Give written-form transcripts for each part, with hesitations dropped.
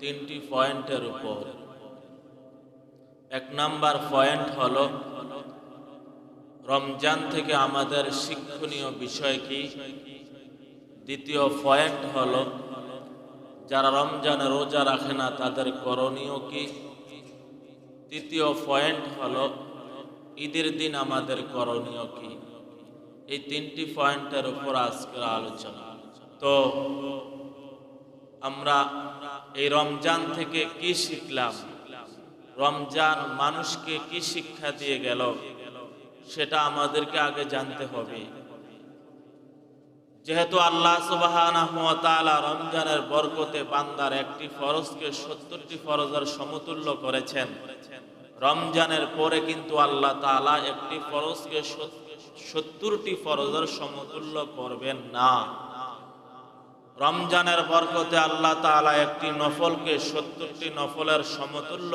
তিনটি পয়েন্টের উপর। এক নাম্বার পয়েন্ট হলো রমজান থেকে আমাদের শিক্ষণীয় বিষয় কি। দ্বিতীয় পয়েন্ট হলো যারা রমজানে রোজা রাখে না তাদের করণীয় কি। তৃতীয় পয়েন্ট হলো ঈদের দিন আমাদের করণীয় কি। এই তিনটি পয়েন্টের উপর আজকের আলোচনা। তো আমরা এই রমজান থেকে কি শিখলাম, রমজান মানুষকে কি শিক্ষা দিয়ে গেল, সেটা আমাদেরকে আগে জানতে হবে। যেহেতু আল্লাহ সুবহানাহু ওয়া তাআলা রমজানের বরকতে বান্দার একটি ফরজকে 70টি ফরজের সমতুল্য করেছেন, রমজানের পরে কিন্তু আল্লাহ তাআলা একটি ফরজকে 70টি ফরজের সমতুল্য করবেন না। রমজানের বরকতে আল্লাহ তাআলা একটি নফলকে 70টি নফলের সমতুল্য,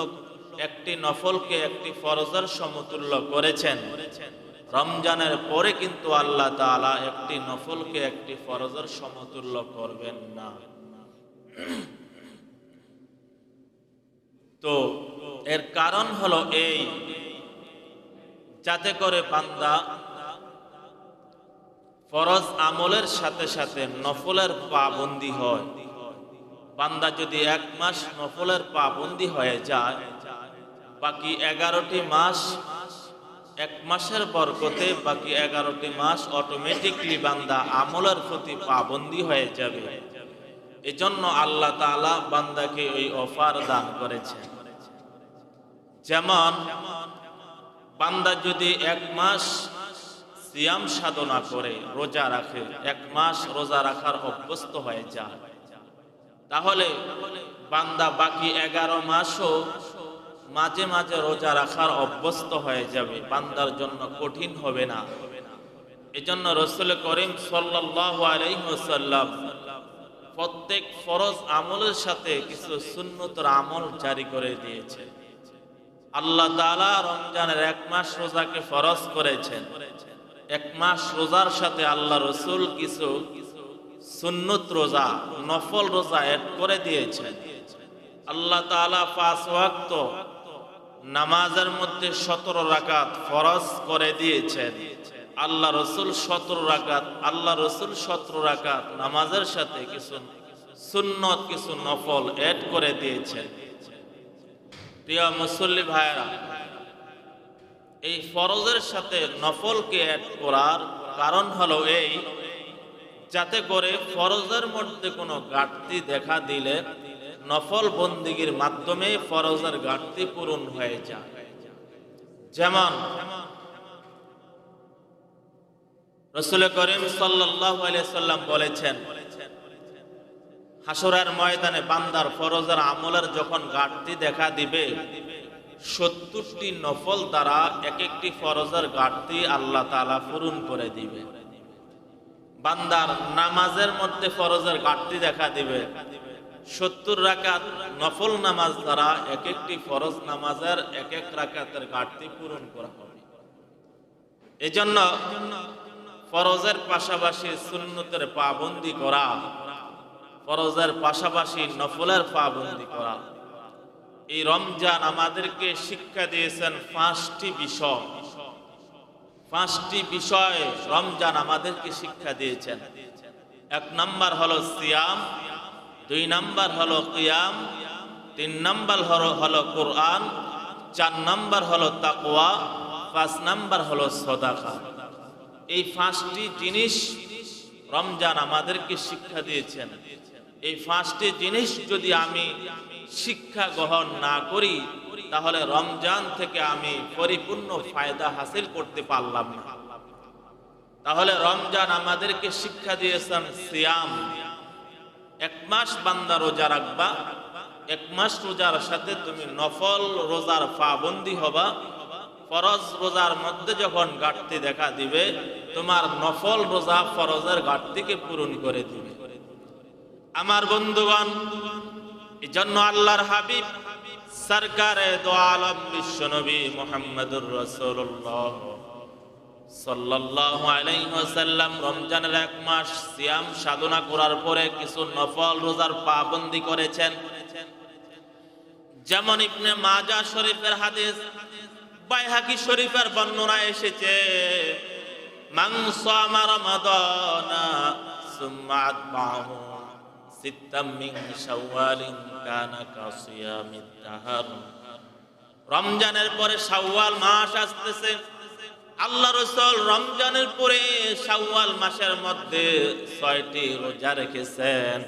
একটি নফলকে একটি ফরজের সমতুল্য করেছেন। রমজানের পরে কিন্তু আল্লাহ তাআলা একটি নফলকে একটি ফরজের সমতুল্য করবেন না। তো এর কারণ হলো এই, যাতে করে বান্দা ফরজ আমলের সাথে সাথে নফলের পাবন্দি হয়। বান্দা যদি এক মাস নফলের পাবন্দি হয়ে যায়, বাকি 11টি মাস, এক মাসের বরকতে বাকি 11টি মাস অটোমেটিকলি বান্দা আমলের প্রতি পাবন্দি হয়ে যাবে। এজন্য আল্লাহ তাআলা বান্দাকে ওই অফার দান করেছেন। যেমন বান্দা যদি এক মাস সিয়াম সাধনা করে রোজা রাখে, এক মাস রোজা রাখার অভ্যস্ত হয়ে যায়, তাহলে বান্দা বাকি 11 মাসও মাঝে মাঝে রোজা রাখার অভ্যস্ত হয়ে যাবে, বান্দার জন্য কঠিন হবে না। এজন্য রাসূল করিম সাল্লাল্লাহু আলাইহি ওয়াসাল্লাম প্রত্যেক ফরজ আমলের সাথে কিছু সুন্নতের আমল জারি করে দিয়েছে। আল্লাহ তাআলা রমজানের এক মাস রোজাকে ফরজ করেছেন, এক মাস রোজার সাথে আল্লাহ রাসূল কিছু সুন্নত রোজা, নফল রোজা এড করে দিয়েছেন। আল্লাহ তাআলা 5 ওয়াক্ত নামাজের মধ্যে 17 রাকাত ফরজ করে দিয়েছেন। আল্লাহ রাসূল 17 রাকাত, আল্লাহ রাসূল 17 রাকাত নামাজের সাথে কিছু সুন্নত, কিছু নফল এড করে দিয়েছেন। প্রিয় মুসল্লি ভাইরা, এই ফরজের সাথে নফলকে এড করার কারণ হলো এই, যাতে করে ফরজের মধ্যে কোনো ঘাটতি দেখা দিলে নফল বন্দিগির মাধ্যমে ফরজের ঘাটতি পূরণ হয়ে যায়। যেমন রাসূল করিম সাল্লাল্লাহু আলাইহি সাল্লাম বলেছেন, হাসরের ময়দানে বান্দার ফরজের আমলের যখন ঘাটতি দেখা দিবে, 70টি নফল দ্বারা এক একটি ফরজের ঘাটতি আল্লাহ তাআলা পূরণ করে দিবে। বান্দার নামাজের মধ্যে ফরজের ঘাটতি দেখা দিবে, 70 রাকাত নফল নামাজ দ্বারা এক একটি ফরজ নামাজের এক এক রাকাতের ঘাটতি পূরণ করা হবে। এজন্য ফরজের পাশাপাশি সুন্নতের পাবন্দি করা, ফরজের পাশাপাশি নফলের পাবন্দি করা। এই রমজান আমাদেরকে শিক্ষা দিয়েছেন 5টি বিষয়। 5টি বিষয়ে রমজান আমাদেরকে শিক্ষা দিয়েছেন। 1 নাম্বার হলো সিয়াম, 2 নাম্বার হলো কিয়াম, 3 নাম্বার হলো কোরআন, 4 নাম্বার হলো তাকওয়া, 5 নাম্বার হলো সাদাকা। এই 5টি জিনিস রমজান আমাদেরকে শিক্ষা দিয়েছেন। এই 5টি জিনিস যদি আমি শিক্ষা গ্রহণ না করি, তাহলে রমজান থেকে আমি পরিপূর্ণ ফায়দা হাসিল করতে পারলাম না। তাহলে রমজান আমাদেরকে শিক্ষা দিয়েছেন সিয়াম, 1 মাস বান্দা রোজা রাখবা, 1 মাস রোজার সাথে তুমি নফল রোজার পাবন্দি হবা। ফরজ রোজার মধ্যে যখন ঘাটতি দেখা দিবে, তোমার নফল রোজা ফরজের ঘাটতিকে পূরণ করে দিবে। আমার বন্ধুগণ, এজন্য আল্লাহর হাবিব সরকারে দো আলম বিশ্বনবী মুহাম্মদুর রাসূলুল্লাহ সাল্লাল্লাহু আলাইহি ওয়াসাল্লাম রমজানের 1 মাস সিয়াম সাধনা করার পরে কিছু নফল রোজার পাবন্দি করেছেন। যেমন ইবনে মাজা শরীফের হাদিস, বাইহাকি শরীফের বর্ণনা এসেছে, মান সামা রমাদানা সুম্মা আতবাহু সিত্তাম মিন শাওয়ালিন কানা কাসিয়ামিদ দাহর। রমজানের পরে শাওয়াল মাস আসতেছে, আল্লাহ রাসূল রমজানের পরে শাওয়াল মাসের মধ্যে 6টি রোজা রেখেছেন।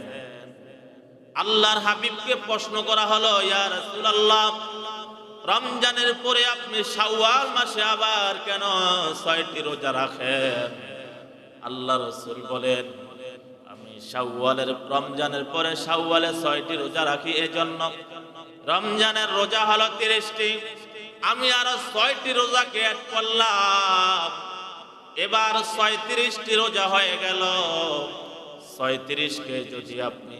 আল্লাহর হাবিবকে প্রশ্ন করা হলো, ইয়া রাসূলুল্লাহ, রমজানের পরে আপনি শাওয়াল মাসে আবার কেন 6টি রোজা রাখেন? আল্লাহ রাসূল বলেন, আমি রমজানের পরে শাওয়ালে 6টি রোজা রাখি এজন্য, রমজানের রোজা হলো 30টি, আমি আরো 6টি রোজাকে অ্যাড করলাম, এবার 37টি রোজা হয়ে গেল। 37কে যদি আপনি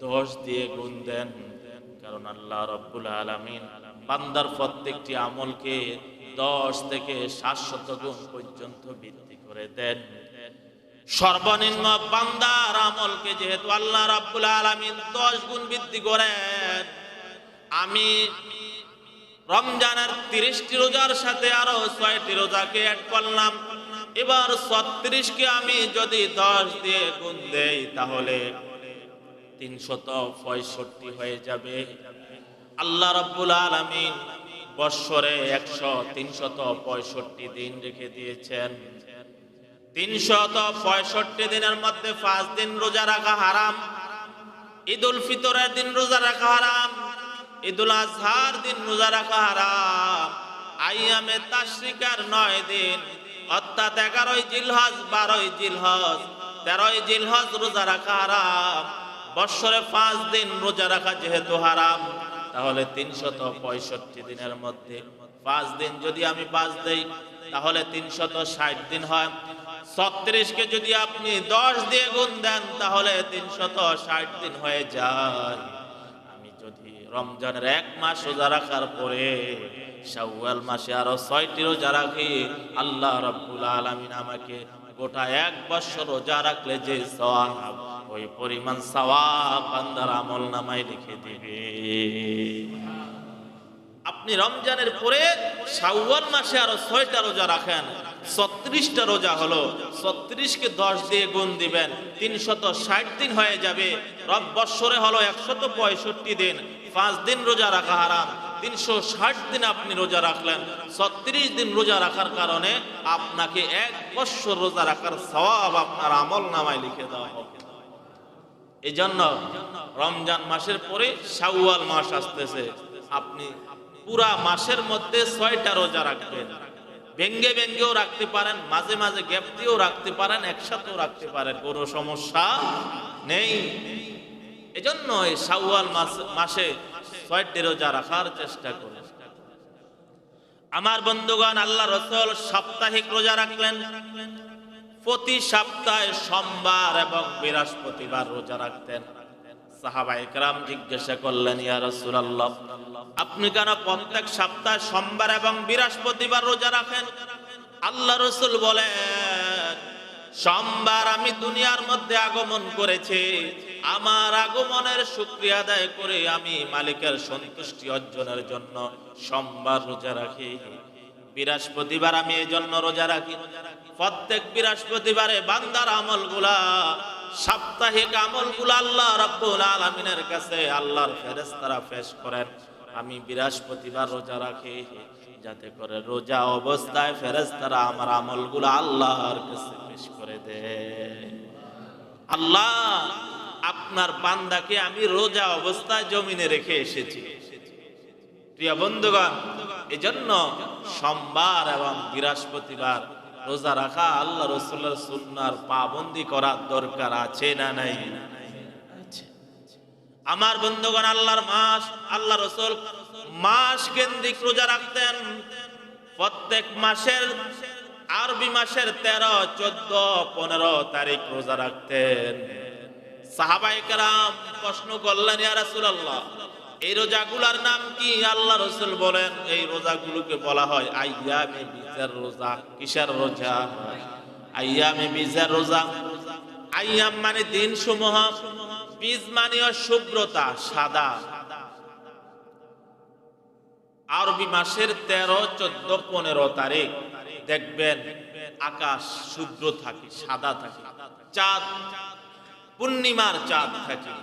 10 দিয়ে গুণ দেন, কারণ আল্লাহ রাব্বুল আলামিন বান্দার প্রত্যেকটি আমলকে 10 থেকে 700 গুণ পর্যন্ত বৃদ্ধি করে দেন। সর্বনিম্ন বান্দার আমলকে যেহেতু আল্লাহ রাব্বুল আলামিন 10 গুণ বৃদ্ধি করেন, আমি রমজানের 30টি রোজার সাথে আরো 6টি রোজাকে অ্যাড করলাম, এবার 36কে আমি যদি 10 দিয়ে গুণ দেই তাহলে 365 হয়ে যাবে। আল্লাহ রাব্বুল আলামিন বৎসরে 365 দিন রেখে দিয়েছেন। 365 দিনের মধ্যে 5 দিন রোজা রাখা হারাম। ঈদুল ফিতরের দিন রোজা রাখা হারাম, ঈদুল আজহার দিন রোজা রাখা হারাম, আইয়ামে তাশরিকার 9 দিন অর্থাৎ 11ই জিলহজ, 12ই জিলহজ, 13ই জিলহজ রোজা রাখা হারাম। বৎসরে 5 দিন রোজা রাখা যেহেতু হারাম, তাহলে 365 দিনের মধ্যে 5 দিন যদি আমি 5 দেই তাহলে 360 দিন হয়। 36কে যদি আপনি 10 দিয়ে গুণ দেন তাহলে 360 দিন হয়ে যায়। আমি যদি রমজানের 1 মাস রোজা রাখার পরে শাওয়াল মাসে আরো 6টি রোজা রাখি, আল্লাহ রাব্বুল আলামিন আমাকে গোটা 1 বছর রোজা রাখলে যে সওয়াব, ওই পরিমাণ সওয়াব বান্দার আমলনামায় লিখে দিবে। আপনি রমজানের পরে শাওয়াল মাসে আরো 6টা রোজা রাখেন, 36টা রোজা হলো, 36কে 10 দিয়ে গুণ দিবেন, 360 দিন হয়ে যাবে। রব বৎসরে হলো 165 দিন, 5 দিন রোজা রাখা হারাম, 360 দিন আপনি রোজা রাখলেন। 36 দিন রোজা রাখার কারণে আপনাকে 1 বছর রোজা রাখার সওয়াব আপনার আমলনামায় লিখে দেওয়া হবে। এই জন্য রমজান মাসের পরে শাওয়াল মাস আসতেছে, আপনি পুরা মাসের মধ্যে 6টা রোজা রাখবেন। ভেঙ্গে ভেঙ্গেও রাখতে পারেন, মাঝে মাঝে গ্যাপ দিয়েও রাখতে পারেন, একসাথেও রাখতে পারেন, কোনো সমস্যা নেই। এজন্য এই শাওয়াল মাসে 6টি রোজা রাখার চেষ্টা করুন। আমার বন্ধুগণ, আল্লাহ রাসূল সাপ্তাহিক রোজা রাখলেন, প্রতি সপ্তাহে সোমবার এবং বৃহস্পতিবার রোজা রাখতেন। সাহাবায়ে কেরাম জিজ্ঞাসা করলেন, ইয়া রাসূলুল্লাহ, আপনি কেন প্রত্যেক সপ্তাহে সোমবার এবং বৃহস্পতিবার রোজা রাখেন? আল্লাহ রাসূল বলেন, সোমবার আমি দুনিয়ার মধ্যে আগমন করেছি, আমার আগমনের শুকরিয়া আদায় করে আমি মালিকের সন্তুষ্টি অর্জনের জন্য সোমবার রোজা রাখি। বৃহস্পতিবার আমি এই জন্য রোজা রাখি, প্রত্যেক বৃহস্পতিবারে বান্দার আমলগুলা, সাপ্তাহিক আমলগুলা আল্লাহ রাব্বুল আলামিনের কাছে আল্লাহর ফেরেশতারা পেশ করেন। আমি বৃহস্পতিবার রোজা রাখি যাতে করে রোজা অবস্থায় ফেরেশতারা আমার আমলগুলা আল্লাহর কাছে পেশ করে দেয়। আল্লাহ, আপনার বান্দাকে আমি রোজা অবস্থায় জমিনে রেখে এসেছি। প্রিয় বন্ধুগণ, এজন্য সোমবার এবং বৃহস্পতিবার রোজা রাখা আল্লাহ রাসূলের সুন্নাহর পাবন্দি করার দরকার আছে না নাই? আমার বন্ধুগণ, আল্লাহর মাস, আল্লাহ রাসূল মাস কেন্দ্রিক রোজা রাখতেন। প্রত্যেক মাসের, আরবি মাসের 13, 14, 15 তারিখ রোজা রাখতেন। সাহাবায়ে কেরাম প্রশ্ন করলেন, ইয়া রাসূলুল্লাহ, এই রোজাগুলোর নাম কি? আল্লাহ রাসূল বলেন, এই রোজাগুলোকে বলা হয় আইয়ামে বিজের রোজা। কিসের রোজা? আইয়ামে বিজের রোজা। আইয়াম মানে দিন সমূহ, বীজ মানে শুভ্রতা, সাদা। আরবি মাসের 13, 14, 15 তারিখ দেখবেন আকাশ শুভ্র থাকে, সাদা থাকে, চাঁদ পূর্ণিমার চাঁদ থাকে,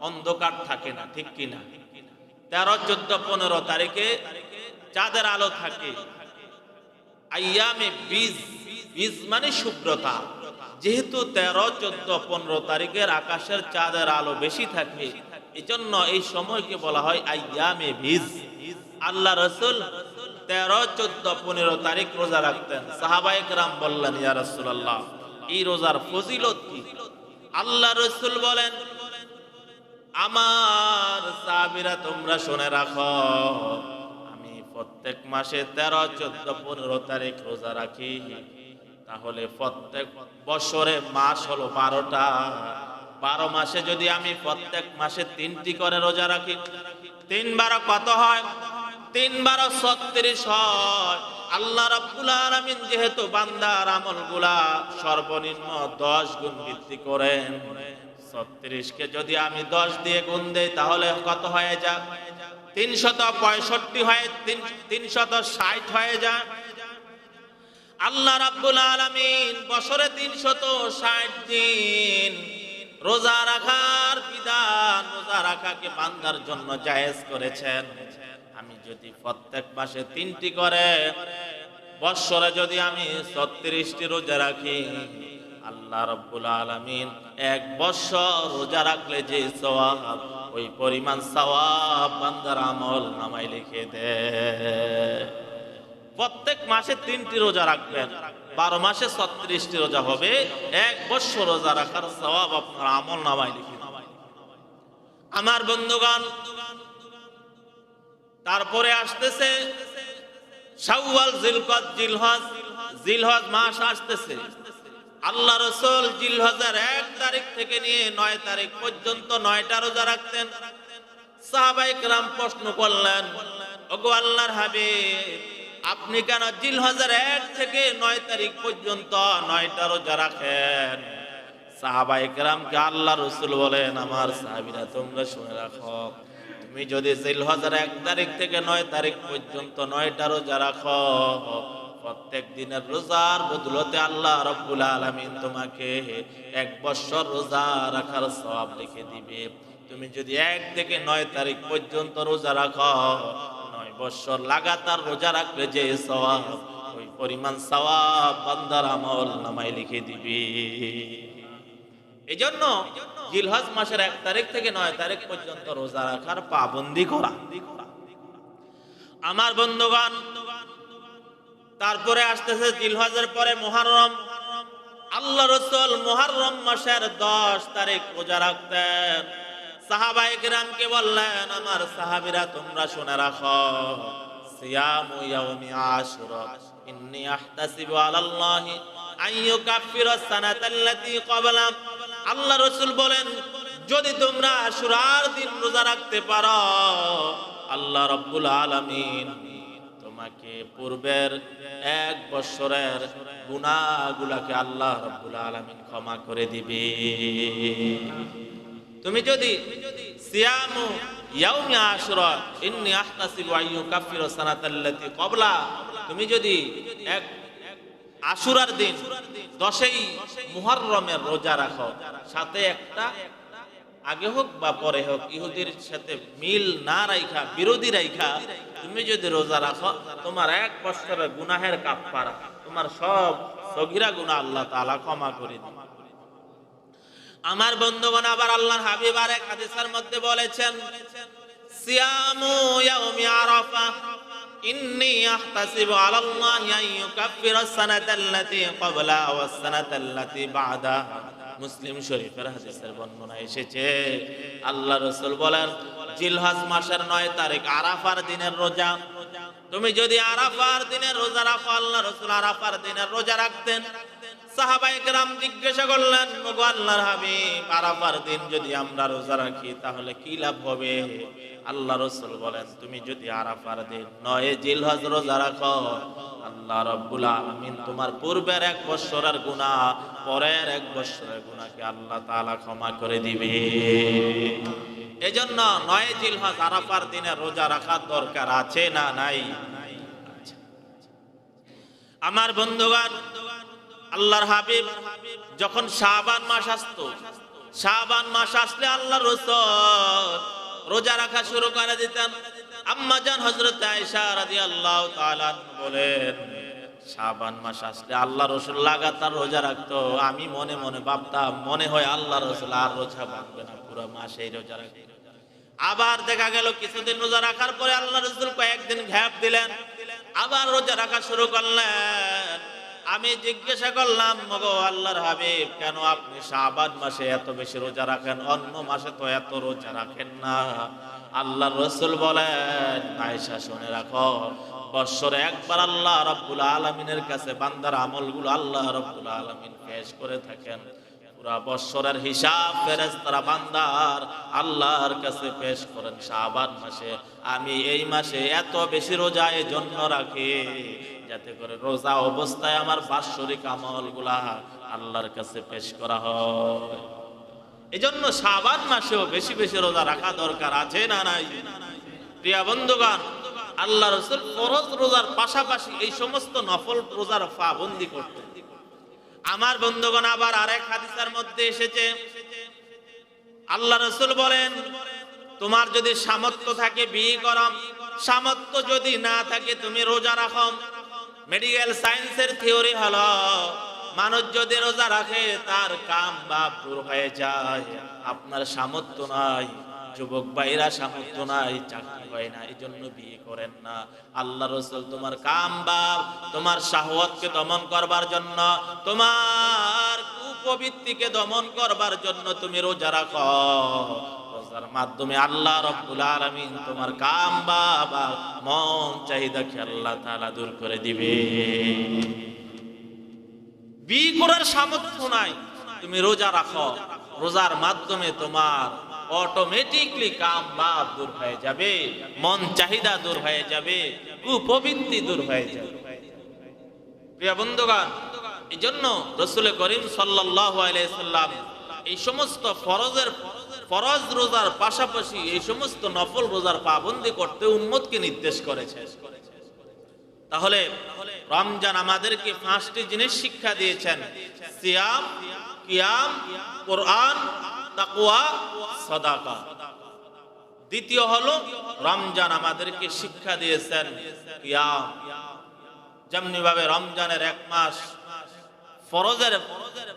অন্ধকার থাকে না, ঠিক কিনা? 13, 14, 15 তারিখে চাঁদের আলো থাকে। আইয়ামে বীজ, বীজ মানে শুভ্রতা। যেহেতু 13, 14, 15 তারিখের আকাশের চাঁদের আলো বেশি থাকে, এজন্য এই সময়কে বলা হয় আইয়ামে বীজ। আল্লাহ রাসূল 13, 14, 15 তারিখ রোজা রাখতেন। সাহাবায়ে কেরাম বললেন, ইয়া রাসূলুল্লাহ, এই রোজার ফজিলত কি? আল্লাহ রাসূল বলেন, আমার সাহাবীরা তোমরা শুনে রাখো, আমি প্রত্যেক মাসে 13, 14, 15 তারিখ রোজা রাখি। তাহলে প্রত্যেক বছরে মাস হলো 12টা। 12 মাসে যদি আমি প্রত্যেক মাসে 3টি করে রোজা রাখি, 3 12 কত হয়? 3 12 36 হয়। আল্লাহ রাব্বুল আলামিন যেহেতু বান্দার আমলগুলা সর্বনিম্ন 10 গুণ বৃদ্ধি করেন, 36 কে যদি আমি 10 দিয়ে গুণ দেই তাহলে কত হয়ে যায়? 365 হয়, 360 হয়ে যায়। আল্লাহ রাব্বুল আলামিন বছরে 360 দিন রোজা রাখার বিধান, রোজা রাখাকে বান্দার জন্য জায়েজ করেছেন। আমি যদি প্রত্যেক মাসে 3টি করে, বছরে যদি আমি 36টি রোজা রাখি, আল্লাহ রাব্বুল আলামিন 1 বছর রোজা রাখলে যে সওয়াব, ওই পরিমাণ সওয়াব বান্দার আমল নামায় লিখে দেয়। প্রত্যেক মাসে 3টি রোজা রাখবেন, 12 মাসে 36টি রোজা হবে। 1 বছর রোজা রাখার সওয়াব আপনার আমল নামায় লিখে দেবে। আমার বন্ধুগণ, তারপরে আসতেছে শাওয়াল, জিলকদ, জিলহজ। জিলহজ মাস আসতেছে। আল্লাহ রাসূল জিলহজের 1 তারিখ থেকে নিয়ে 9 তারিখ পর্যন্ত 9টা রোজা রাখতেন। সাহাবায়ে কেরাম প্রশ্ন করলেন, ওগো আল্লাহর হাবিব, আপনি কেন জিলহজের 1 থেকে 9 তারিখ পর্যন্ত 9টা রোজা রাখেন? সাহাবায়ে কেরামকে আল্লাহ রাসূল বলেন, আমার সাহাবীরা তোমরা শুনে রাখো, তুমি যদি জিলহজের 1 তারিখ থেকে 9 তারিখ পর্যন্ত 9টা রোজা রাখো, প্রত্যেক দিনের রোজার বদলতে আল্লাহ রাব্বুল আলামিন তোমাকে 1 বছর রোজা রাখার সওয়াব লিখে দিবে। তুমি যদি 1 থেকে 9 তারিখ পর্যন্ত রোজা রাখো, 9 বছর লাগাতার রোজা রাখলে যে সওয়াব, ওই পরিমাণ সওয়াব বান্দার আমল নামায় লিখে দিবে। এজন্য জিলহজ মাসের 1 তারিখ থেকে 9 তারিখ পর্যন্ত রোজা রাখার পাবন্দি করা। আমার বন্ধুগণ, তারপরে আসতেছে জিলহজের পরে মুহররম। আল্লাহ রাসূল মুহররম মাসের 10 তারিখ রোজা রাখতেন। সাহাবায়ে কেরামকে বললেন, আমার সাহাবীরা তোমরা শুনে রাখো, সিয়ামু ইয়াউমি আশুরা ইন্নী আহতাসিবু আলাল্লাহি আন ইউকাফিরা সানাতাল্লাতী ক্বাবলা। আল্লাহ রাসূল বলেন, যদি তোমরা আশুরার দিন রোজা রাখতে পারো, আল্লাহ রাব্বুল আলামিন তোমাকে পূর্বের 1 বছরের গুনাহগুলোকে আল্লাহ রাব্বুল আলামিন ক্ষমা করে দিবে। তুমি যদি সিয়ামু ইয়াউমি আশুরা ইন্নী আহতাসিবু আন ইউকাফিরা সানাতাল্লাতী ক্বাবলা, তুমি যদি 1 আশুরার দিন 10ই মুহররমের রোজা রাখো, সাথে একটা আগে হোক বা পরে হোক, ইহুদির সাথে মিল না রাখা, বিরোধী রাখা তুমি যদি রোজা রাখো, তোমার 1 বছরের গুনাহের কাফারা, তোমার সব সগীরা গুনাহ আল্লাহ তাআলা ক্ষমা করে দিবেন। আমার বন্ধুগণ, আবার আল্লাহর হাবিব আরেক হাদিসের মধ্যে বলেছেন, সিয়ামু ইয়াউমি আরাফা ইন্নী আহতাসিবু আলাল্লাহি আন ইউকাফিরা সানাতাল্লাতী ক্বাবলা ওয়াস সানাতাল্লাতী বা'দা। মুসলিম শরীফের হাদিসের বর্ণনা এসেছে, আল্লাহ রাসূল বলেন, জিলহজ মাসের 9 তারিখ আরাফার দিনের রোজা, তুমি যদি আরাফার দিনের রোজা রাখো, আল্লাহ রাসূল আরাফার দিনের রোজা রাখতেন। সাহাবায়ে কেরাম জিজ্ঞাসা করলেন, ওগো আল্লাহর হাবিব, আরাফার দিন যদি আমরা রোজা রাখি তাহলে কি লাভ হবে? আল্লাহ রাসূল বলেন, তুমি যদি আরাফার দিন 9 জিলহজ রোজা রাখো, আল্লাহ রাব্বুল আলামিন তোমার পূর্বের 1 বছরের গুনাহ, পরের 1 বছরের গুনাহকে আল্লাহ তাআলা ক্ষমা করে দিবে। এজন্য 9 জিলহজ আরাফার দিনে রোজা রাখার দরকার আছে না নাই? আমার বন্ধুগণ, আল্লাহর হাবিব যখন শাবান মাস আসতো, শাবান মাস আসলে আল্লাহর রাসূল রোজা রাখা শুরু করে দিতেন। আম্মা জান হযরত আয়েশা রাদিয়াল্লাহু তাআলা বলেন, শাবান মাস আসলে আল্লাহর রাসূল লাগাতার রোজা রাখতো। আমি মনে মনে ভাবতাম, মনে হয় আল্লাহর রাসূল আর রোজা ভাঙবে না, পুরো মাসেই রোজা রাখবে। আবার দেখা গেল কিছুদিন রোজা রাখার পরে আল্লাহর রাসূল কয়েকদিন গ্যাপ দিলেন, আবার রোজা রাখা শুরু করলেন। আমি জিজ্ঞাসা করলাম, ওগো আল্লাহর হাবিব, কেন আপনি শাবান মাসে এত বেশি রোজা রাখেন, অন্য মাসে তো এত রোজা রাখেন না? আল্লাহর রাসূল বলেন, আয়েশা শুনে রাখো, বৎসরে একবার আল্লাহ রাব্বুল আলামিনের কাছে বান্দার আমলগুলো আল্লাহ রাব্বুল আলামিন পেশ করে থাকেন। পুরা বৎসরের হিসাব ফেরেশতারা বান্দার আল্লাহর কাছে পেশ করেন শাবান মাসে। আমি এই মাসে এত বেশি রোজা এই জন্য রাখি, যাতে করে রোজা অবস্থায় আমার বাৎসরিক আমলগুলা আল্লাহর কাছে পেশ করা হয়। এজন্য শাবান মাসেও বেশি বেশি রোজা রাখা দরকার আছে না নাই? প্রিয় বন্ধুগণ, আল্লাহ রাসূল ফরজ রোজার পাশাপাশি এই সমস্ত নফল রোজার পাবন্দি করতেন। আমার বন্ধুগণ, আবার আরেক হাদিসের মধ্যে এসেছে, আল্লাহ রাসূল বলেন, তোমার যদি সামর্থ্য থাকে বিয়ে করো, সামর্থ্য যদি না থাকে তুমি রোজা রাখো। মেডিকেল সায়েন্সের থিওরি হলো, মানুষ যদি রোজা রাখে তার কাম বাপ দূর হয়ে যায়। আপনার সামর্থ্য নাই, যুবক ভাইরা সামর্থ্য নাই, চাকরি হয় না, এই জন্য বিয়ে করেন না। আল্লাহ রাসূল তোমার কাম বাপ, তোমার শাহওয়াতকে দমন করবার জন্য, তোমার কুপ্রবৃত্তিকে দমন করবার জন্য তুমি রোজা রাখো। রোজার মাধ্যমে আল্লাহ রাব্বুল আলামিন তোমার কাম বাপ আর মন চাহিদাকে আল্লাহ তাআলা দূর করে দিবে। বিয়ে করার সামর্থ্য নাই, তুমি রোজা রাখো, রোজার মাধ্যমে তোমার অটোমেটিকলি কাম বাপ দূর হয়ে যাবে, মন চাহিদা দূর হয়ে যাবে, কুপ্রবৃত্তি দূর হয়ে যাবে। প্রিয় বন্ধুগণ, এই জন্য রাসূল করিম সাল্লাল্লাহু আলাইহি সাল্লাম এই সমস্ত ফরজ রোজার পাশাপাশি এই সমস্ত নফল রোজার পাবন্দি করতে উম্মতকে নির্দেশ করেছে। তাহলে রমজান আমাদেরকে 5টি জিনিস শিক্ষা দিয়েছেন: সিয়াম, কিয়াম, কোরআন, তাকওয়া, সাদাকা। দ্বিতীয় হলো রমজান আমাদেরকে শিক্ষা দিয়েছেন কিয়াম। যেমনি ভাবে রমজানের 1 মাস ফরজের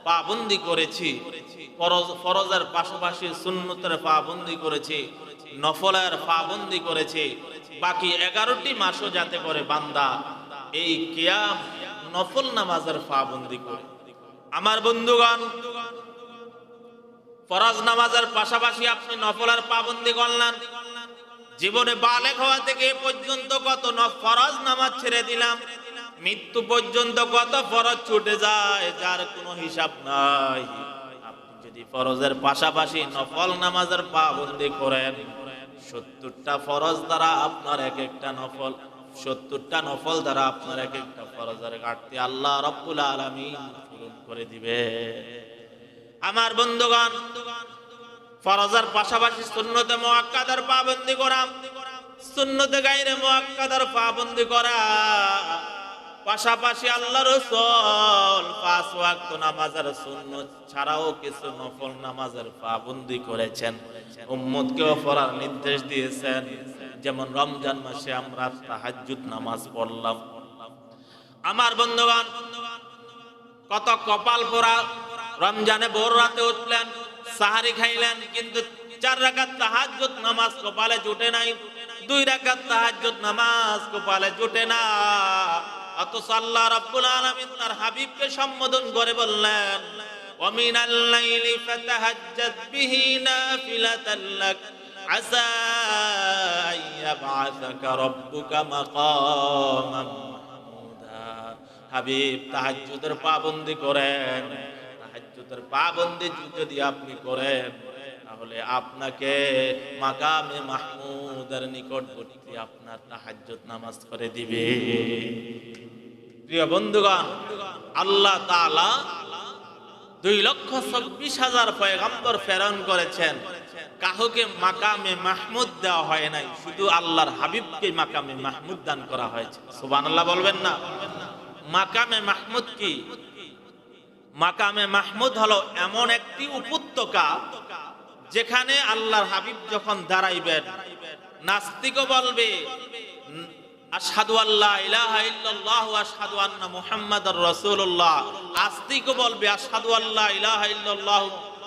পাবন্দি করেছি, ফরজের পাশাপাশি সুন্নতের পাবন্দি করেছি, নফলের পাবন্দি করেছি, বাকি 11টি মাসও যাতে করে বান্দা এই কিয়াম নফল নামাজের পাবন্দি করে। আমার বন্ধুগণ, ফরজ নামাজের পাশাপাশি আপনি নফলের পাবন্দি করলেন। জীবনে বালেগ হওয়া থেকে এ পর্যন্ত কত ফরজ নামাজ ছেড়ে দিলাম, মৃত্যু পর্যন্ত কত ফরজ ছুটে যায় যার কোনো হিসাব নাই। আপনি যদি ফরজের পাশাপাশি নফল নামাজের পাবন্দি করেন, 70টা ফরজ দ্বারা আপনার এক একটা নফল, 70টা নফল দ্বারা আপনার এক একটা ফরজের ঘাটতি আল্লাহ রাব্বুল আলামিন পূরণ করে দিবে। আমার বন্ধুগণ, ফরজের পাশাপাশি সুন্নতে মুআক্কাদার পাবন্দি করা, সুন্নতে গায়রে মুআক্কাদার পাবন্দি করা, পাশাপাশি আল্লাহ রাসূল 5 ওয়াক্ত নামাজের সুন্নত ছাড়াও কিছু নফল নামাজের পাবন্দি করেছেন, উম্মতকেও পড়ার নির্দেশ দিয়েছেন। যেমন রমজান মাসে আমরা তাহাজ্জুদ নামাজ পড়লাম। আমার বন্ধুগণ, কত কপাল পোড়া, রমজানে ভোর রাতে উঠলেন, সাহারি খাইলেন, কিন্তু 4 রাকাত তাহাজ্জুদ নামাজ কপালে জুটে নাই, 2 রাকাত তাহাজ্জুদ নামাজ কপালে জুটে না। অথচ আল্লাহ রাব্বুল আলামিন তার হাবিবকে সম্বোধন করে বললেন, ওয়া মিনাল লাইলি ফাতাহাজ্জাদ বিহি নাফিলাতান লাক আসা আইয়াবআসাকা রাব্বুকা মাকামান মাহমুদা। হাবিব, তাহাজ্জুদের পাবন্দি করেন। তাহাজ্জুদের পাবন্দি যদি আপনি করেন, তাহলে আপনাকে মাকামে মাহমুদের নিকটবর্তী আপনার তাহাজ্জুদ নামাজ করে দিবে। প্রিয় বন্ধুগণ, আল্লাহ তাআলা 2,26,000 পয়গম্বর প্রেরণ করেছেন। কাউকে মাকামে মাহমুদ দেওয়া হয় নাই, শুধু আল্লাহর হাবিবকে মাকামে মাহমুদ দান করা হয়েছে। সুবহানাল্লাহ বলবেন না? মাকামে মাহমুদ কি? মাকামে মাহমুদ হলো এমন একটি উপত্যকা যেখানে আল্লাহর হাবিব যখন দাঁড়াইবেন, নাস্তিকও বলবে আশহাদু আল্লা ইলাহা ইল্লাল্লাহ ওয়া আশহাদু আন্না মুহাম্মাদার রাসূলুল্লাহ, আস্তিকও বলবে আশহাদু আল্লা ইলাহা ইল্লাল্লাহ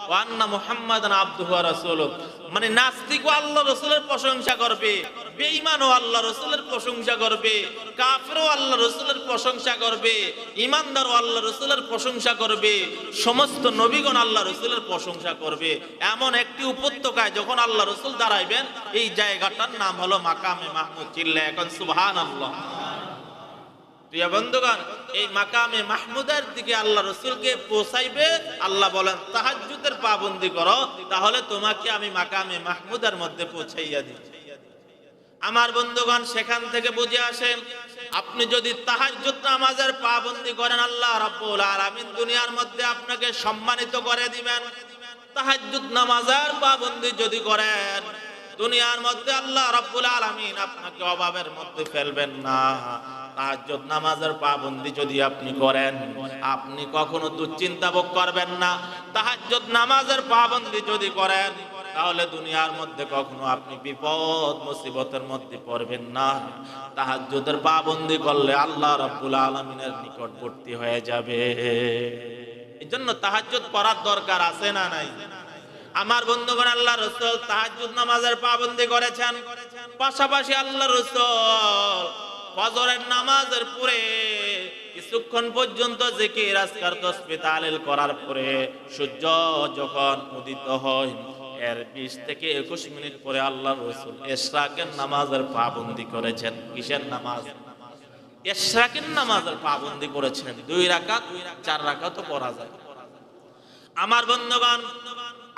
ওয়া আন্না মুহাম্মাদান আবদুহু ওয়া রাসূলুহু। মানে নাস্তিকও আল্লাহ রাসূলের প্রশংসা করবে, বেঈমানও আল্লাহ রাসূলের প্রশংসা করবে, কাফিরও আল্লাহ রাসূলের প্রশংসা করবে, ঈমানদারও আল্লাহ রাসূলের প্রশংসা করবে, সমস্ত নবীগণ আল্লাহ রাসূলের প্রশংসা করবে। এমন একটি উপত্যকায় যখন আল্লাহ রাসূল দাঁড়াইবেন, এই জায়গাটার নাম হলো মাকামে মাহমুদ। চিল্লায় এখন সুবহানাল্লাহ। প্রিয় বন্ধুগণ, এই মাকামে মাহমুদের দিকে আল্লাহ রাসূলকে পৌঁছাইবে। আল্লাহ বলেন তাহাজ্জুদের পাবন্দি করো, তাহলে তোমাকে আমি মাকামে মাহমুদের মধ্যে পৌঁছাইয়া দিই। আমার বন্ধুগণ, সেখান থেকে বুঝে আসে আপনি যদি তাহাজ্জুদ নামাজের পাবন্দি করেন, আল্লাহ রাব্বুল আলামিন দুনিয়ার মধ্যে আপনাকে সম্মানিত করে দিবেন। তাহাজ্জুদ নামাজের পাবন্দি যদি করেন, দুনিয়ার মধ্যে আল্লাহ রাব্বুল আলামিন আপনাকে অভাবের মধ্যে ফেলবেন না। তাহাজ্জুদ নামাজের পাবন্দি যদি আপনি করেন, আপনি কখনো দুশ্চিন্তা ভোগ করবেন না। তাহাজ্জুদ নামাজের পাবন্দি যদি করেন, তাহলে দুনিয়ার মধ্যে কখনো আপনি বিপদ মুসিবতের মধ্যে পড়বেন না। তাহাজ্জুদের পাবন্দি করলে আল্লাহ রাব্বুল আলামিনের নিকটবর্তী হয়ে যাবে। এজন্য তাহাজ্জুদ পড়ার দরকার আছে না নাই? আমার বন্ধুগণ, আল্লাহ রাসূল তাহাজ্জুদ নামাজের পাবন্দি করেছেন। পাশাপাশি আল্লাহ রাসূল ফজরের নামাজের পরে কিছুক্ষণ পর্যন্ত জিকির আজকার তাসবিহ তাহলিল করার পরে সূর্য যখন উদিত হয়, এর 20 থেকে 21 মিনিট পরে আল্লাহ রাসূল ইশরাকের নামাজের পাবন্দি করেছেন। কিসের নামাজ? ইশরাকের নামাজের পাবন্দি করেছেন। 2 রাকাত 4 রাকাতও পড়া যায়। আমার বন্ধুগণ,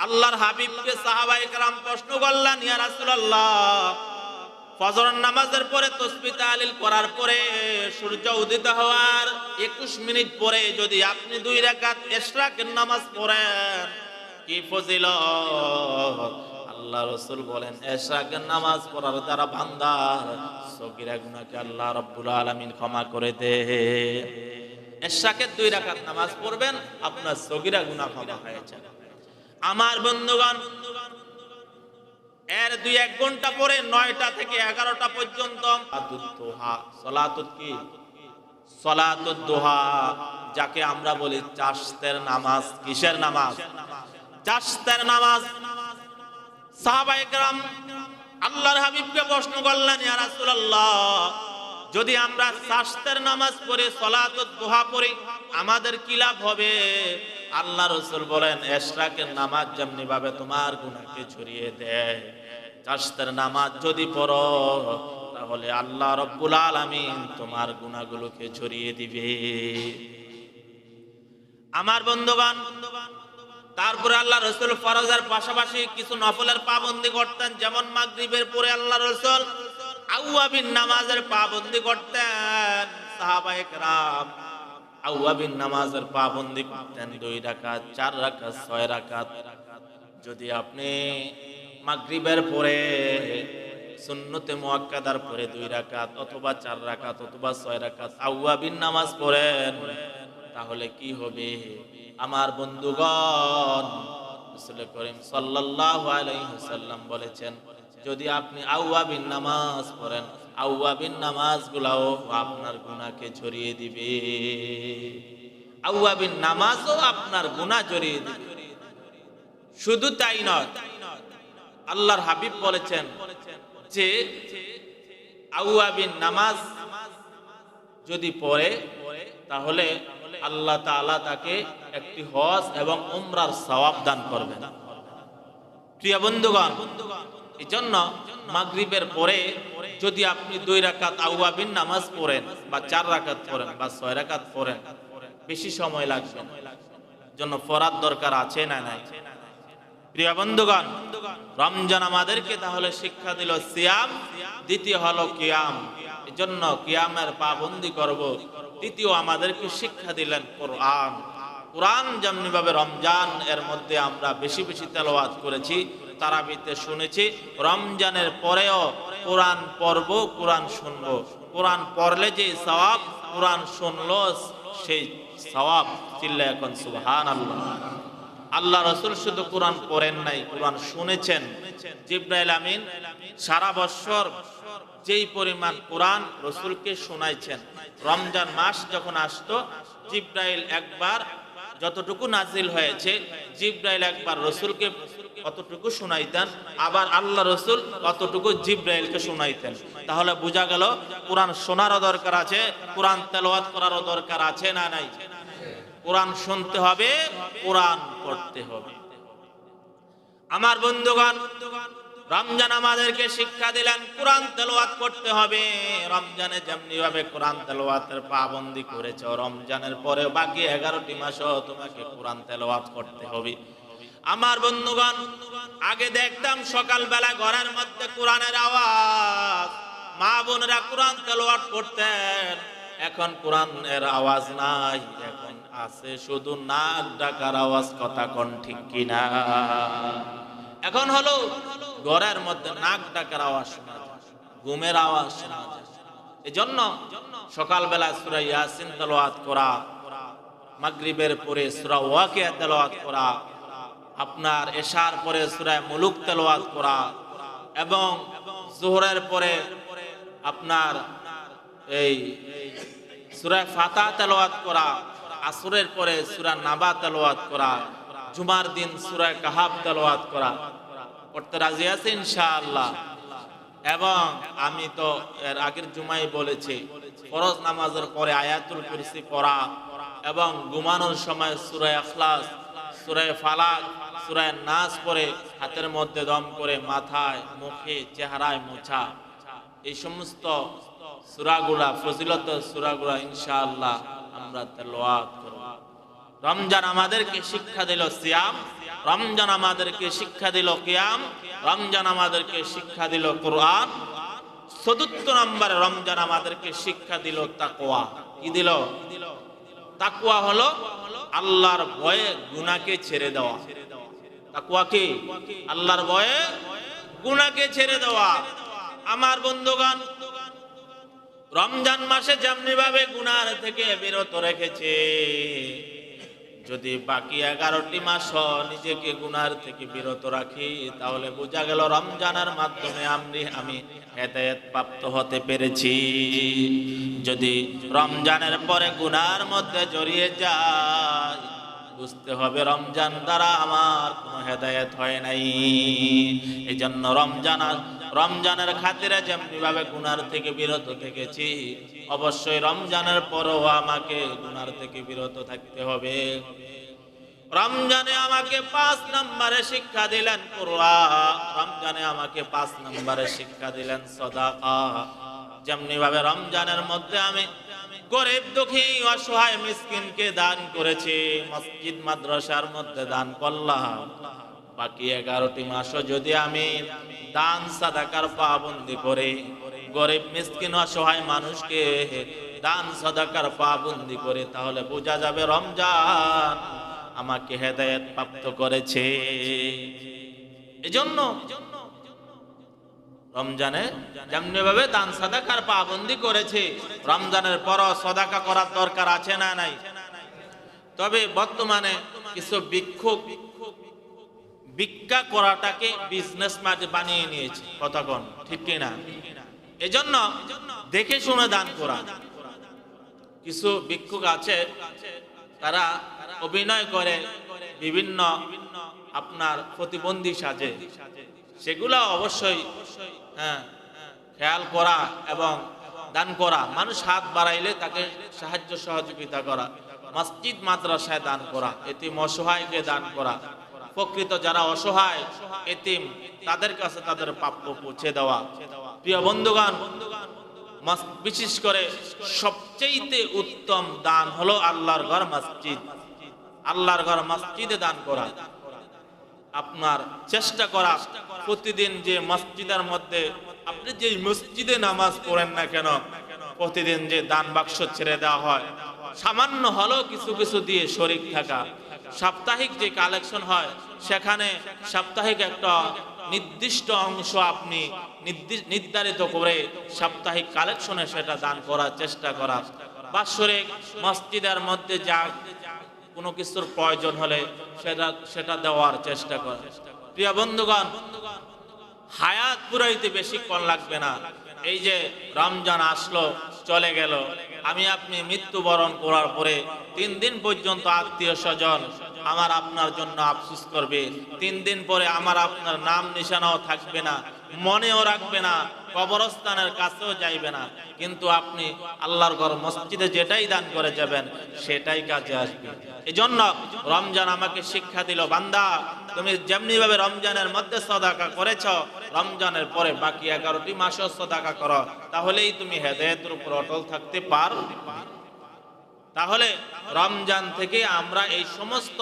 আল্লাহর হাবিবকে সাহাবায়ে কেরাম প্রশ্ন করলেন, ইয়া রাসূলুল্লাহ, ফজরের নামাজের পরে তাসবিহ তাহলিল করার পরে সূর্য উদিত হওয়ার 21 মিনিট পরে যদি আপনি 2 রাকাত ইশরাকের নামাজ পড়েন, কি ফজিলত! আল্লাহ রাসূল বলেন, ইশরাকের নামাজ পড়ার দ্বারা বান্দার সগীরা গুনাহকে আল্লাহ রাব্বুল আলামিন ক্ষমা করে দেন। ইশরাকের 2 রাকাত নামাজ পড়বেন, আপনার সগীরা গুনাহ ক্ষমা হয়ে যাবে। আমার বন্ধুগণ, এর 2-1 ঘন্টা পরে 9টা থেকে 11টা পর্যন্ত সালাতুদ দুহা, যাকে আমরা বলি চাশতের নামাজ। কিসের নামাজ? চাশতের নামাজ। সাহাবায়ে কেরাম আল্লাহর হাবিবকে প্রশ্ন করলেন, ইয়া রাসূলুল্লাহ, যদি আমরা চাশতের নামাজ পড়ে সালাতুদ দুহা পড়ি, আমাদের কি লাভ হবে? আল্লাহ রাসূল বলেন, ইশরাকের নামাজ যেমনি ভাবে তোমার গুনাহকে ঝরিয়ে দেয়, চাশতের নামাজ যদি পড়ো, তাহলে আল্লাহ রাব্বুল আলামিন তোমার গুনাহগুলোকে ঝরিয়ে দিবে। আমার বন্ধুগণ, তারপরে আল্লাহ রাসূল ফরজের পাশাপাশি কিছু নফলের পাবন্দি করতেন। যেমন মাগরিবের পরে আল্লাহ রাসূল আওয়াবিন নামাজের পাবন্দি করতেন। সাহাবায়ে কেরাম আওয়াবিন নামাজের পাবন্দি করতেন 2 রাকাত, 4 রাকাত, 6 রাকাত। যদি আপনি মাগরিবের পরে সুন্নতে মুআক্কাদার পরে 2 রাকাত অথবা 4 রাকাত অথবা 6 রাকাত আওয়াবিন নামাজ পড়েন, তাহলে কি হবে? আমার বন্ধুগণ, রাসূল করিম সাল্লাল্লাহু আলাইহি ওয়াসাল্লাম বলেছেন, যদি আপনি আওয়াবিন নামাজ পড়েন, আওয়াবিন নামাজগুলাও আপনার গুনাহকে ঝরিয়ে দিবে। আওয়াবিন নামাজও আপনার গুনাহ ঝরিয়ে দিবে। শুধু তাই নয়, আল্লাহর হাবিব বলেছেন যে আওয়াবিন নামাজ যদি পড়ে, তাহলে আল্লাহ তাআলা তাকে একটি হজ এবং উমরার সওয়াব দান করবেন। প্রিয় বন্ধুগণ, এজন্য মাগরিবের পরে যদি আপনি 2 রাকাত আওয়াবিন নামাজ পড়েন বা 4 রাকাত পড়েন বা 6 রাকাত পড়েন, বেশি সময় লাগবে না, জন্য পড়ার দরকার আছে না নাই? প্রিয় বন্ধুগণ, রমজান আমাদেরকে তাহলে শিক্ষা দিল সিয়াম, দ্বিতীয় হলো কিয়াম। এজন্য কিয়ামের পাবন্দি করব। তৃতীয় আমাদেরকে শিক্ষা দিলেন কোরআন। কোরআন যেমনি ভাবে রমজান এর মধ্যে আমরা বেশি বেশি তেলাওয়াত করেছি, তারাবিতে শুনেছি রমজানের পরেও কোরআন পড়ব, কোরআন শুনবো। কোরআন পড়লে যে সওয়াব, কোরআন শুনলো সেই সওয়াব। চিল্লায় এখন সুবহানাল্লাহ। আল্লাহ রাসূল শুধু কোরআন পড়েন নাই, কোরআন শুনেছেন। জিবরাইল আমিন সারা বছর যেই পরিমাণ কোরআন রাসূলকে শোনাইছেন, রমজান মাস যখন আসতো জিবরাইল একবার যতটুকু নাজিল হয়েছে, জিবরাইল একবার রাসূলকে কতটুকু শোনাইতেন, আবার আল্লাহ রাসূল কতটুকু জিবরাইলকে শোনাইতেন। তাহলে বোঝা গেল কোরআন শোনারও দরকার আছে, কোরআন তেলাওয়াত করারও দরকার আছে না নাই? কোরআন শুনতে হবে, কোরআন পড়তে হবে। আমার বন্ধুগণ, রমজান আমাদেরকে শিক্ষা দিলেন কোরআন তেলাওয়াত করতে হবে। রমজানে যেমনি ভাবে কোরআন তেলাওয়াতের পাবন্দি করেছে, রমজানের পরে বাকি 11টি মাসও তোমাকে কোরআন তেলাওয়াত করতে হবে। আমার বন্ধুগণ, আগে দেখতাম সকালবেলা ঘরের মধ্যে কোরআনের আওয়াজ, মা বোনেরা কোরআন তেলাওয়াত করতেন। এখন কোরআনের আওয়াজ নাই, এখন আছে শুধু নাক ডাকার আওয়াজ। কথা কোন ঠিক কিনা? এখন হলো ঘরের মধ্যে নাক ডাকার আওয়াজ শোনা যায়, ঘুমের আওয়াজ শোনা যায়। এজন্য সকালবেলা সূরা ইয়াসিন তেলাওয়াত করা, মাগরিবের পরে সূরা ওয়াকিয়া তেলাওয়াত করা, আপনার এশার পরে সূরা মুলুক তেলাওয়াত করা, এবং যোহরের পরে আপনার এই সূরা ফাতিহা তেলাওয়াত করা, আসরের পরে সূরা নাবা তেলাওয়াত করা, জুমার দিন সূরা কাহাফ তেলাওয়াত করা। পড়তে রাজি আছে ইনশাআল্লাহ? এবং আমি তো এর আগের জুমায় বলেছি, ফরজ নামাজের পরে আয়াতুল কুরসি পড়া, এবং ঘুমানোর সময় সূরা ইখলাস, সূরা ফালাক, সূরা নাস পড়ে হাতের মধ্যে দম করে মাথায়, মুখে, চেহারায় মোছা। এই সমস্ত সূরাগুলা, ফজিলত সূরাগুলা ইনশাআল্লাহ আমরা তেলাওয়াত করব। রমজান আমাদেরকে শিক্ষা দিল সিয়াম, রমজান আমাদেরকে শিক্ষা দিল কিয়াম, রমজান আমাদেরকে শিক্ষা দিল কোরআন। চতুর্থ নম্বরে রমজান আমাদেরকে শিক্ষা দিল তাকওয়া। কি দিল? তাকওয়া হলো আল্লাহর ভয়ে গুনাহকে ছেড়ে দেওয়া। তাকওয়া কি? আল্লাহর ভয়ে গুনাহকে ছেড়ে দেওয়া। আমার বন্ধুগণ, রমজান মাসে যেমনি ভাবে গুনাহ থেকে বিরত রেখেছে, যদি বাকি 11টি মাস নিজেকে গুনাহ থেকে বিরত রাখি, তাহলে বোঝা গেল রমজানের মাধ্যমে আমি হেদায়েত প্রাপ্ত হতে পেরেছি। যদি রমজানের পরে গুনাহের মধ্যে জড়িয়ে যাই, বুঝতে হবে রমজান দ্বারা আমার কোনো হেদায়েত হয় নাই। এই জন্য রমজানের খাতিরে যেমনি ভাবে গুনাহ থেকে বিরত থেকেছি, অবশ্যই রমজানের পরও আমাকে গুনাহ থেকে বিরত থাকতে হবে। রমজানে আমাকে 5 নম্বরে শিক্ষা দিলেন কোরআন, রমজানে আমাকে 5 নম্বরে শিক্ষা দিলেন সাদাকা। যেমনি ভাবে রমজানের মধ্যে আমি গরিব দুঃখী অসহায় মিসকিনকে দান করেছি, মসজিদ মাদ্রাসার মধ্যে দান করলাম, বাকি 11টি মাসও যদি আমি দান সাদাকার পাবন্দি করে গরিব মিসকিন অসহায় মানুষকে দান সাদাকার পাবন্দি করে, তাহলে বোঝা যাবে রমজান আমাকে হেদায়েত প্রাপ্ত করেছে। এজন্য রমজানে যেমনি ভাবে দান সাদাকার পাবন্দি করেছে, রমজানের পর সাদাকা করার দরকার আছে না নাই? তবে বর্তমানে কিছু ভিক্ষা করাটাকে বিজনেস বানিয়ে নিয়েছে। কথা কোন ঠিক কিনা? এজন্য দেখে শুনে দান করা। কিছু ভিক্ষুক আছে, তারা অভিনয় করে বিভিন্ন আপনার প্রতিবন্ধী সাজে, সেগুলো অবশ্যই খেয়াল করা এবং দান করা। মানুষ হাত বাড়াইলে তাকে সাহায্য সহযোগিতা করা, মসজিদ মাদ্রাসায় দান করা, এতিম অসহায়কে দান করা, প্রকৃত যারা অসহায় এতিম তাদের কাছে তাদের প্রাপ্য পৌঁছে দেওয়া। প্রিয় বন্ধুগণ, বিশেষ করে সবচেয়ে উত্তম দান হলো আল্লাহর ঘর মসজিদ। আল্লাহর ঘর মসজিদে দান করা, আপনার চেষ্টা করা প্রতিদিন যে মসজিদের মধ্যে আপনি যে মসজিদে নামাজ পড়েন না কেন, প্রতিদিন যে দান বাক্স ছেড়ে দেওয়া হয়, সামান্য হলেও কিছু কিছু দিয়ে শরীক থাকা, সাপ্তাহিক যে কালেকশন হয় সেখানে সাপ্তাহিক একটা নির্দিষ্ট অংশ আপনি নির্ধারিত করে সাপ্তাহিক কালেকশনে সেটা দান করার চেষ্টা করা। বাৎসরিক মসজিদের মধ্যে যা কোনো কিছুর প্রয়োজন হলে সেটা দেওয়ার চেষ্টা করা। প্রিয় বন্ধুগণ, হায়াত পুরাইতে বেশিক্ষণ লাগবে না। এই যে রমজান আসলো চলে গেল, আমি আপনি মৃত্যুবরণ করার পরে 3 দিন পর্যন্ত আত্মীয় স্বজন আমার আপনার জন্য আফসোস করবে। 3 দিন পরে আমার আপনার নাম নিশানাও থাকবে না, মনেও রাখবে না, কবরস্থানের কাছেও যাইবে না। কিন্তু আপনি আল্লাহর ঘর মসজিদে যেটাই দান করে যাবেন সেটাই কাজে আসবে। এজন্য রমজান আমাকে শিক্ষা দিল, বান্দা তুমি যেমনি ভাবে রমজানের মধ্যে সাদাকা করেছ, রমজানের পরে বাকি 11টি মাসও সাদাকা করো, তাহলেই তুমি হেদায়েতের উপর অটল থাকতে পারবে। তাহলে রমজান থেকে আমরা এই সমস্ত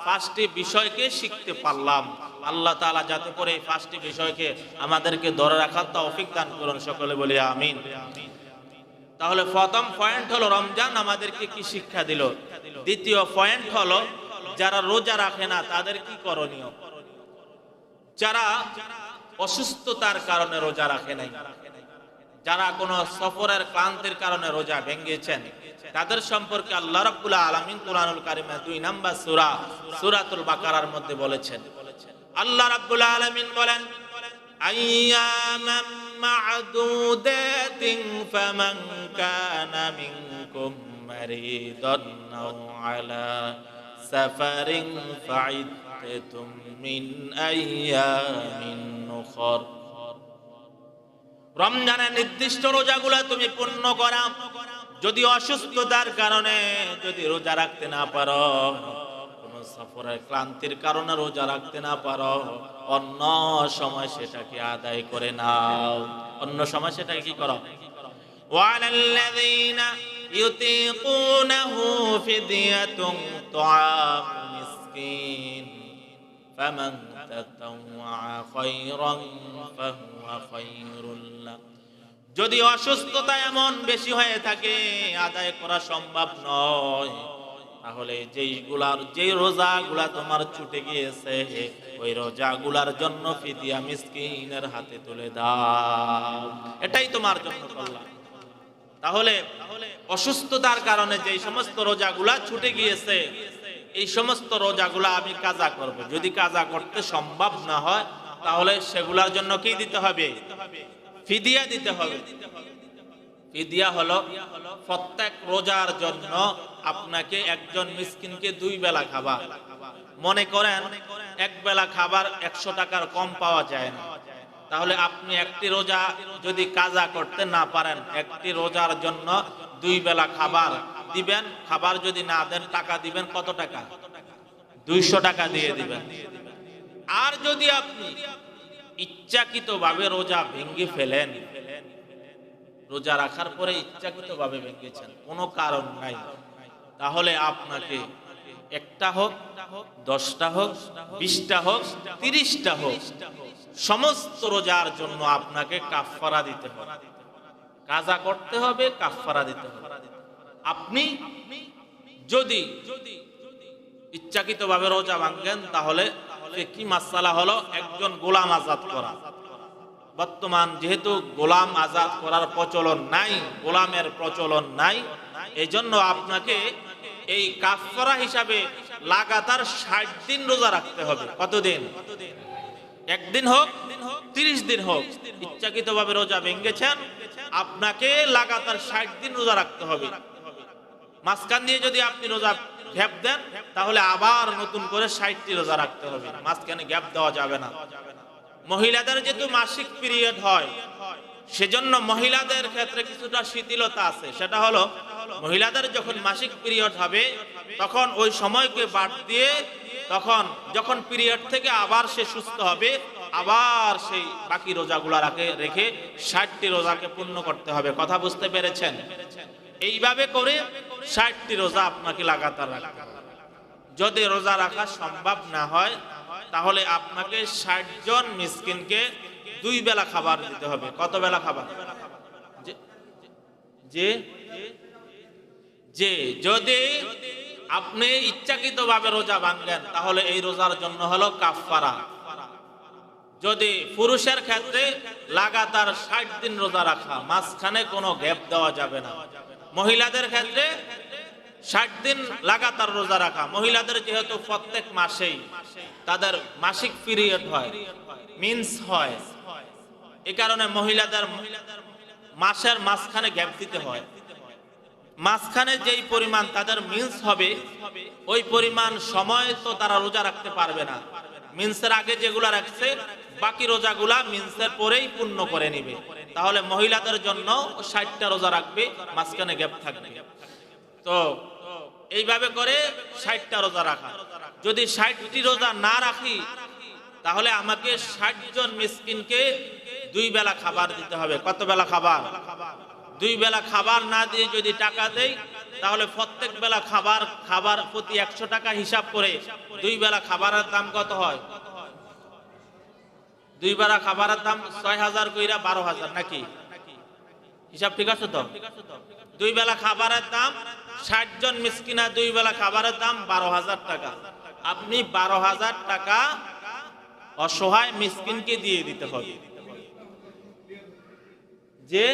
পাঁচটি বিষয়কে শিখতে পারলাম। আল্লাহ তাআলা যাতে করে এই 5টি বিষয়কে আমাদেরকে ধরে রাখার তৌফিক দান করুন, সকলে বলি আমিন। তাহলে প্রথম পয়েন্ট হলো রমজান আমাদেরকে কি শিক্ষা দিল। দ্বিতীয় পয়েন্ট হলো যারা রোজা রাখে না তাদের কি করণীয়। যারা অসুস্থতার কারণে রোজা রাখে নাই, যারা কোনো সফরের ক্লান্তির কারণে রোজা ভেঙেছেন, তাদের সম্পর্কে আল্লাহ রাব্বুল আলামিন কুরআনুল কারীমে 2 নম্বর সূরা সূরাতুল বাকারার মধ্যে বলেছেন। আল্লাহ রাব্বুল আলামিন বলেন, আইয়ামাম মা'দুদাতিন ফামান কানা মিনকুম মারিদান আও আলা সাফারিন ফা'iদ্দাতুম মিন আইয়ামিন উখর। রমজানের নির্দিষ্ট রোজাগুলো তুমি পূর্ণ করা। যদি অসুস্থতার কারণে যদি রোজা রাখতে না পারো, কোনো সফরের ক্লান্তির কারণে রোজা রাখতে না পারো, অন্য সময় সেটাকে আদায় করে নাও। অন্য সময় সেটাকে কি করো? ওয়ালাল্লাযীনা ইউতীকুনাহু ফিদিয়াতুন তুআমু মিসকিন ফামান তাতাওয়া খায়রান ফাহুয়া খায়রুল লাহ। যদি অসুস্থতা এমন বেশি হয়ে থাকে আদায় করা সম্ভব নয়, তাহলে যেই রোজাগুলা তোমার ছুটে গিয়েছে ওই রোজাগুলার জন্য ফিদিয়া মিসকিনের হাতে তুলে দাও, এটাই তোমার জন্য কল্যাণ। তাহলে অসুস্থতার কারণে যেই সমস্ত রোজাগুলা ছুটে গিয়েছে এই সমস্ত রোজাগুলা আমি কাজা করব। যদি কাজা করতে সম্ভব না হয় তাহলে সেগুলোর জন্য কি দিতে হবে? ফিদিয়া দিতে হবে। ফিদিয়া হলো প্রত্যেক রোজার জন্য আপনাকে একজন মিসকিনকে 2 বেলা খাবার। মনে করেন এক বেলা খাবার 100 টাকার কম পাওয়া যায় না, তাহলে আপনি একটি রোজা যদি কাজা করতে না পারেন, একটি রোজার জন্য 2 বেলা খাবার দিবেন। খাবার যদি না দেন টাকা দিবেন কত টাকা? 200 টাকা দিয়ে দিবেন। আর যদি আপনি ইচ্ছাকৃতভাবে রোজা ভেঙে ফেলেন, রোজা রাখার পরে ইচ্ছাকৃতভাবে ভেঙেছেন, কোনো কারণ নাই, তাহলে আপনাকে 1টা হোক, 10টা হোক, 20টা হোক, 30টা হোক, সমস্ত রোজার জন্য আপনাকে কাফফারা দিতে হবে। কাজা করতে হবে, কাফফারা দিতে হবে। আপনি যদি ইচ্ছাকৃতভাবে রোজা ভাঙেন তাহলে কি মাসালা হলো একজন গোলাম আজাদ করা। বর্তমান যেহেতু গোলাম আজাদ করার প্রচলন নাই, গোলামের প্রচলন নাই, এই জন্য আপনাকে এই কাফফারা হিসাবে লাগাতার 60 দিন রোজা রাখতে হবে। কতদিন? 1 দিন হোক, 30 দিন হোক, ইচ্ছাকৃতভাবে রোজা ভেঙেছেন, আপনাকে লাগাতার 60 দিন রোজা রাখতে হবে। মাঝখান দিয়ে যদি আপনি রোজা গ্যাপ দেন তাহলে আবার নতুন করে 60টি রোজা রাখতে হবে, মাঝখানে গ্যাপ দেওয়া যাবে না। মহিলাদের যেহেতু মাসিক পিরিয়ড হয় সেজন্য মহিলাদের ক্ষেত্রে কিছুটা শিথিলতা আছে। সেটা হলো মহিলাদের যখন মাসিক পিরিয়ড হবে তখন ওই সময়কে বাদ দিয়ে তখন যখন পিরিয়ড থেকে আবার সে সুস্থ হবে আবার সেই বাকি রোজাগুলা রেখে 60টি রোজাকে পূর্ণ করতে হবে। কথা বুঝতে পেরেছেন? এইভাবে করে 60টি রোজা আপনাকে লাগাতার রাখতে হবে। যদি রোজা রাখা সম্ভব না হয় তাহলে আপনাকে 60 জন মিসকিনকে 2 বেলা খাবার দিতে হবে। কত বেলা খাবার? যে যদি আপনি ইচ্ছাকৃতভাবে রোজা ভাঙলেন, তাহলে এই রোজার জন্য হলো কাফফারা। যদি পুরুষের ক্ষেত্রে লাগাতার 60 দিন রোজা রাখা, মাঝখানে কোনো গ্যাপ দেওয়া যাবে না। মহিলাদের ক্ষেত্রে 60 দিন লাগাতার রোজা রাখা। মহিলাদের যেহেতু প্রত্যেক মাসেই তাদের মাসিক পিরিয়ড হয়, মিন্স হয়, এই কারণে মহিলাদের মাসের মাঝখানে গ্যাপ দিতে হয়। মাঝখানে যেই পরিমাণ তাদের মিন্স হবে, ওই পরিমাণ সময় তো তারা রোজা রাখতে পারবে না। মিন্সের আগে যেগুলা রাখছে, বাকি রোজাগুলা মিন্সের পরেই পূর্ণ করে নিবে। তাহলে মহিলাদের জন্য 60টা রোজা রাখবে, মাঝখানে গ্যাপ থাকবে। তো এইভাবে করে 60টা রোজা রাখা। যদি 60টি রোজা না রাখি, তাহলে আমাকে 60 জন মিসকিনকে 2 বেলা খাবার দিতে হবে। কত বেলা খাবার? 2 বেলা খাবার না দিয়ে যদি টাকা দেই, তাহলে প্রত্যেক বেলা খাবার প্রতি 100 টাকা হিসাব করে 2 বেলা খাবারের দাম কত হয়? 2 বেলা খাবারের দাম 6000 কইরা 12000 নাকি? হিসাব ঠিক আছে তো? 2 বেলা খাবারের দাম 60 জন মিসকিনা 2 বেলা খাবারের দাম 12000 টাকা। আপনি 12000 টাকা অসহায় মিসকিনকে দিয়ে দিতে হবে। যে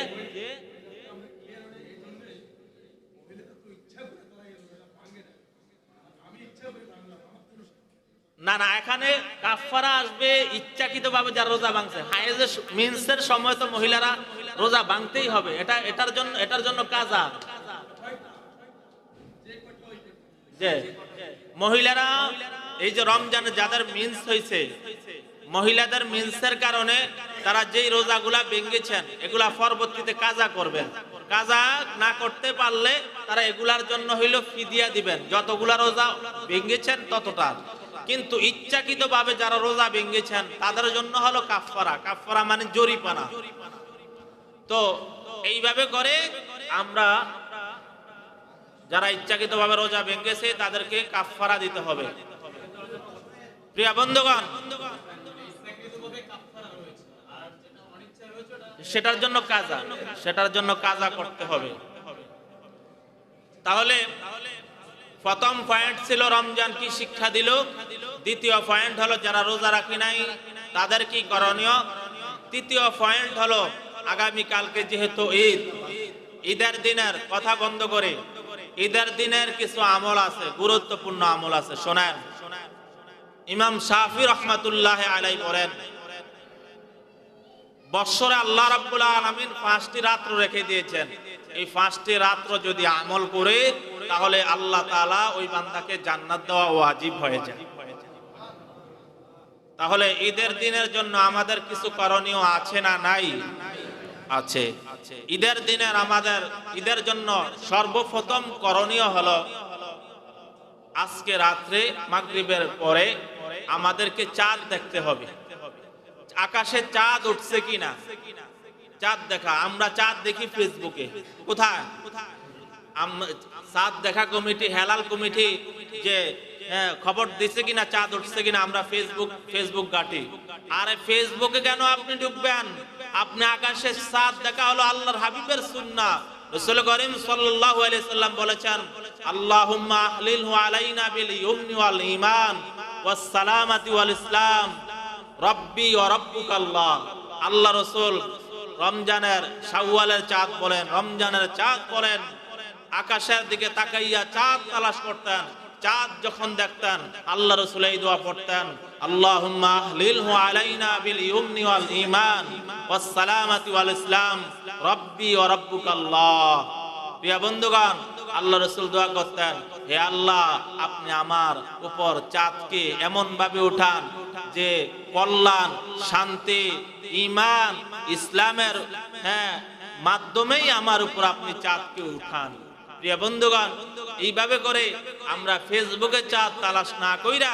না না, এখানে কাফফারা আসবে ইচ্ছাকৃতভাবে যারা রোজা ভাঙছে। হায়েজে মিন্সের সময় তো মহিলারা রোজা ভাঙতেই হবে, এটার জন্য কাজা। যে মহিলারা এই যে রমজানে যাদের মিন্স হয়েছে, মহিলাদের মিন্সের কারণে তারা যেই রোজাগুলা ভেঙেছেন, এগুলা পরবর্তীতে কাজা করবেন। কাজা না করতে পারলে তারা এগুলার জন্য হইল ফিদিয়া দিবেন, যতগুলা রোজা ভেঙেছেন ততটা। কিন্তু ইচ্ছাকৃতভাবে যারা রোজা ভেঙেছেন তাদের জন্য হলো কাফফারা। কাফফারা মানে জরিমানা। তো এইভাবে করে আমরা যারা ইচ্ছাকৃতভাবে রোজা ভেঙেছে তাদেরকে কাফফারা দিতে হবে। প্রিয় বন্ধুগণ, সেটার জন্য কাজা করতে হবে। তাহলে প্রথম পয়েন্ট ছিল রমজান কি শিক্ষা দিল। দ্বিতীয় পয়েন্ট হলো যারা রোজা রাখি নাই তাদের কি করণীয়। তৃতীয় পয়েন্ট হলো আগামী কালকে যেহেতু ঈদের দিনের কথা বন্ধ করে, ঈদের দিনের কিছু আমল আছে, গুরুত্বপূর্ণ আমল আছে। শোনেন, ইমাম শাফি রহমাতুল্লাহ আলাইহি বলেন, বৎসরে আল্লাহ রাব্বুল আলামিন 5টি রাত্র রেখে দিয়েছেন। এই 5টি রাত্র যদি আমল করে, তাহলে আল্লাহ তাআলা ওই বান্দাকে জান্নাত দেওয়া ওয়াজিব হয়ে যায়। তাহলে ঈদের দিনের জন্য আমাদের কিছু করণীয় আছে না নাই? আছে। ঈদের জন্য সর্বপ্রথম করণীয় হলো আজকে রাত্রে মাগরিবের পরে আমাদেরকে চাঁদ দেখতে হবে। আকাশে চাঁদ উঠছে কিনা চাঁদ দেখা। আমরা চাঁদ দেখি ফেসবুকে। কোথায়? চাঁদ দেখা কমিটি, হেলাল কমিটি যে খবর দিচ্ছে কিনা চাঁদ উঠছে কিনা, আমরা ফেসবুক ঘাটি। আরে ফেসবুকে কেন আপনি ঢুকবেন? আপনি আকাশে চাঁদ দেখা হলো আল্লাহর হাবিবের সুন্নাহ। রাসূল করিম সাল্লাল্লাহু আলাইহি সাল্লাম বলেছেন, আল্লাহুম্মা আহলিলহু আলাইনা বিল ইয়ুমনি ওয়াল ঈমান ওয়াস সালামাতি ওয়াল ইসলাম রব্বি ওয়া রাব্বুকাল্লাহ। আল্লাহ রাসূল রমজানের শাওয়ালের চাঁদ বলেন, রমজানের চাঁদ বলেন, আকাশের দিকে তাকাইয়া চাঁদ তালাশ করতেন। চাঁদ যখন দেখতেন আল্লাহ রাসূল এই দোয়া পড়তেন, আল্লাহুম্মা আহলিলহু আলাইনা বিল ইয়ুমনি ওয়াল ঈমান ওয়াস সালামাতি ওয়াল ইসলাম রব্বি ওয়া রাব্বুকাল্লাহ। প্রিয় বন্ধুগণ, আল্লাহ রাসূল দোয়া করতেন, হে আল্লাহ, আপনি আমার উপর চাঁদকে এমন ভাবে উঠান যে কল্যাণ, শান্তি, ঈমান, ইসলামের মাধ্যমেই আমার উপর আপনি চাঁদকে উঠান। প্রিয় বন্ধুগণ, এইভাবে করে আমরা ফেসবুকে চাঁদ তালাশ না কইরা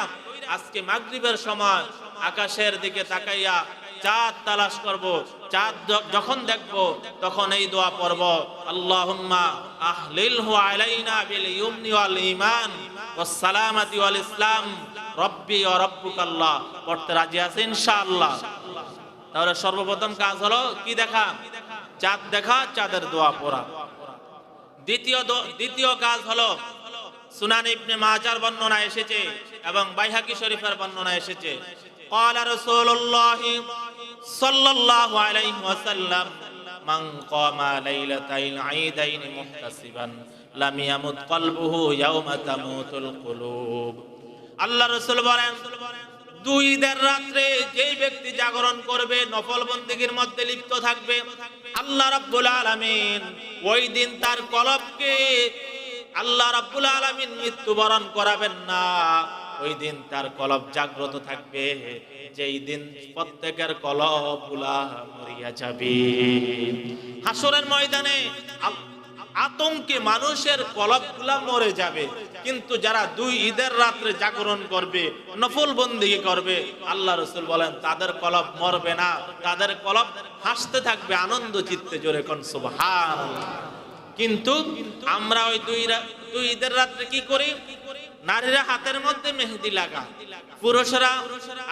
আজকে মাগরিবের সময় আকাশের দিকে তাকাইয়া চাঁদ তালাশ করব। চাঁদ যখন দেখব তখন এই দোয়া পড়ব, আল্লাহুম্মা আহলিলহু আলাইনা বিল ইয়ুমনি ওয়াল ঈমান ওয়াস সালামাতি ওয়াল ইসলাম রব্বি ওয়া রাব্বুকাল্লাহ। পড়তে রাজি আছেন ইনশাআল্লাহ? তাহলে সর্বপ্রথম কাজ হলো কি দেখা? চাঁদ দেখা, চাঁদের দোয়া পড়া। দ্বিতীয় কাজ হলো সুনান ইবনে মাজার বর্ণনা এসেছে এবং বাইহাকি শরীফের বর্ণনা এসেছে ক্বালা রাসূলুল্লাহ সাল্লাল্লাহু আলাইহি ওয়াসাল্লাম মান ক্বামা লাইলাতাইল ঈদাইন মুহতাসিবান লাম ইয়ামুত কলবুহু ইয়াওমা তামুতুল কুলুব। আল্লাহ রাসূল বলেন, দুই ঈদের রাত্রে যেই ব্যক্তি জাগরণ করবে, নফল বন্দেগীর মধ্যে লিপ্ত থাকবে, আল্লাহ রাব্বুল আলামিন ওই দিন তার কলবকে আল্লাহ রাব্বুল আলামিন মৃত্যুবরণ করাবেন না। ওই দিন তার কলব জাগ্রত থাকবে, যেই দিন প্রত্যেকের কলবগুলা মরিয়া যাবে। হাসরের ময়দানে আতঙ্কে মানুষের কলবগুলা মরে যাবে, কিন্তু যারা দুই ঈদের রাত্রে জাগরণ করবে, নফল বন্দেগী করবে, আল্লাহ রাসূল বলেন তাদের কলব মরবে না, তাদের কলব হাসতে থাকবে আনন্দ চিত্তে। জোরে কোন সুবহানাল্লাহ। কিন্তু আমরা ওই দুই ঈদের রাত্রে কি করি? নারীরা হাতের মধ্যে মেহেদি লাগা, পুরুষরা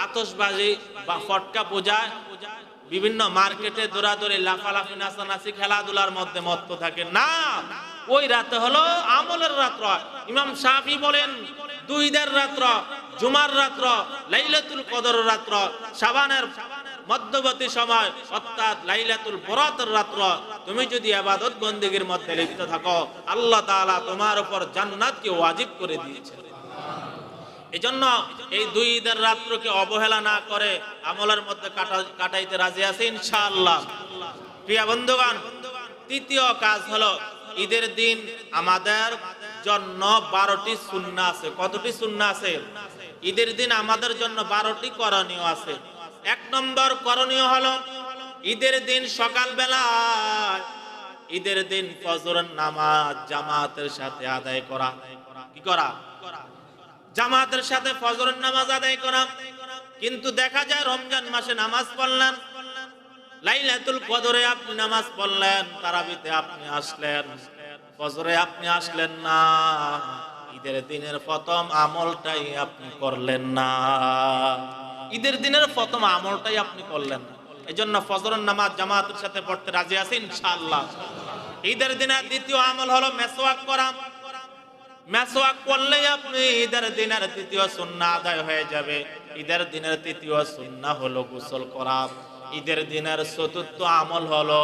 আতশবাজি বা ফটকা পূজায় বিভিন্ন মার্কেটে দৌড়াদৌড়ি লাফালাফি নাচানাচি খেলাধুলার মধ্যে মত্ত থাকে না। ওই রাতে হলো আমলের রাত্র। ইমাম শাফি বলেন দুই ঈদের রাত্র, জুমার রাত্র, লাইলাতুল কদরের রাত্র, শাবানের মধ্যবর্তী সময় অর্থাৎ লাইলাতুল বরাতের রাত্র তুমি যদি ইবাদত বন্দেগীর মধ্যে লিপ্ত থাকো, আল্লাহ তাআলা তোমার উপর জান্নাতকে ওয়াজিব করে দিয়েছেন। এজন্য এই দুই ঈদের রাত্রকে অবহেলা না করে আমলের মধ্যে কাটাইতে রাজি আছে ইনশাআল্লাহ। প্রিয় বন্ধুগণ, তৃতীয় কাজ হলো ঈদের দিন আমাদের জন্য 12টি সুন্নাহ আছে। কতটি সুন্নাহ আছে? ঈদের দিন আমাদের জন্য 12টি করণীয় আছে। এক নম্বর করণীয় হলো ঈদের দিন সকালবেলা ঈদের দিন ফজরের নামাজ জামাতের সাথে আদায় করা। কি করা? জামাতের সাথে ফজরের নামাজ আদায় করা। কিন্তু দেখা যায় রমজান মাসে নামাজ পড়লেন, লাইলাতুল কদরে আপনি নামাজ পড়লেন, তারাবিতে আপনি আসলেন, ফজরে আপনি আসলেন না, ঈদের দিনের প্রথম আমলটাই আপনি করলেন না। ঈদের দিনের প্রথম আমলটাই আপনি করলেন না। এজন্য ফজরের নামাজ জামাতের সাথে পড়তে রাজি আছি ইনশাআল্লাহ। ঈদের দিনের দ্বিতীয় আমল হলো মেসওয়াক করা। মেসওয়াক করলেই আপনি ঈদের দিনের তৃতীয় সুন্নাহ আদায় হয়ে যাবে। ঈদের দিনের তৃতীয় সুন্নাহ হলো গোসল করা। ঈদের দিনের চতুর্থ আমল হলো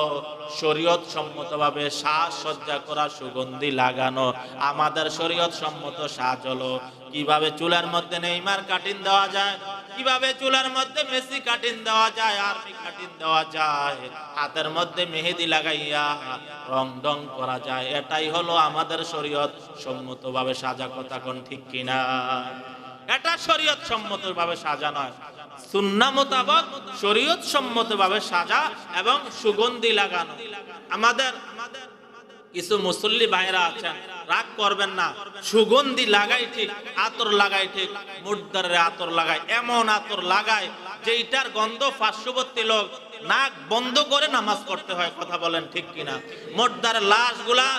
শরীয়ত সম্মতভাবে সাজসজ্জা করা, সুগন্ধি লাগানো। আমাদের শরীয়ত সম্মত সাজ হলো কিভাবে চুলের মধ্যে নেইমার কাটিং দেওয়া যায়, কিভাবে চুলের মধ্যে মেসি কাটিং দেওয়া যায়, আর্মি কাটিং দেওয়া যায়, হাতের মধ্যে মেহেদি লাগাইয়া রং ডং করা যায়। এটাই হলো আমাদের শরীয়ত সম্মতভাবে সাজা। কথা কোন ঠিক কিনা? এটা শরীয়ত সম্মতভাবে সাজা নয়, সুন্নাহ মোতাবেক শরীয়ত সম্মতভাবে সাজা এবং সুগন্ধি লাগানো। আমাদের কিছু মুসল্লি ভাইরা আছেন, রাগ করবেন না, সুগন্ধি লাগাই ঠিক, আতর লাগাই ঠিক, মুর্দারে আতর লাগায়, এমন আতর লাগায় যেটার গন্ধ পার্শ্ববর্তী লোক নাক বন্ধ করে নামাজ পড়তে হয়। কথা বলেন ঠিক কিনা? মুর্দার লাশগুলা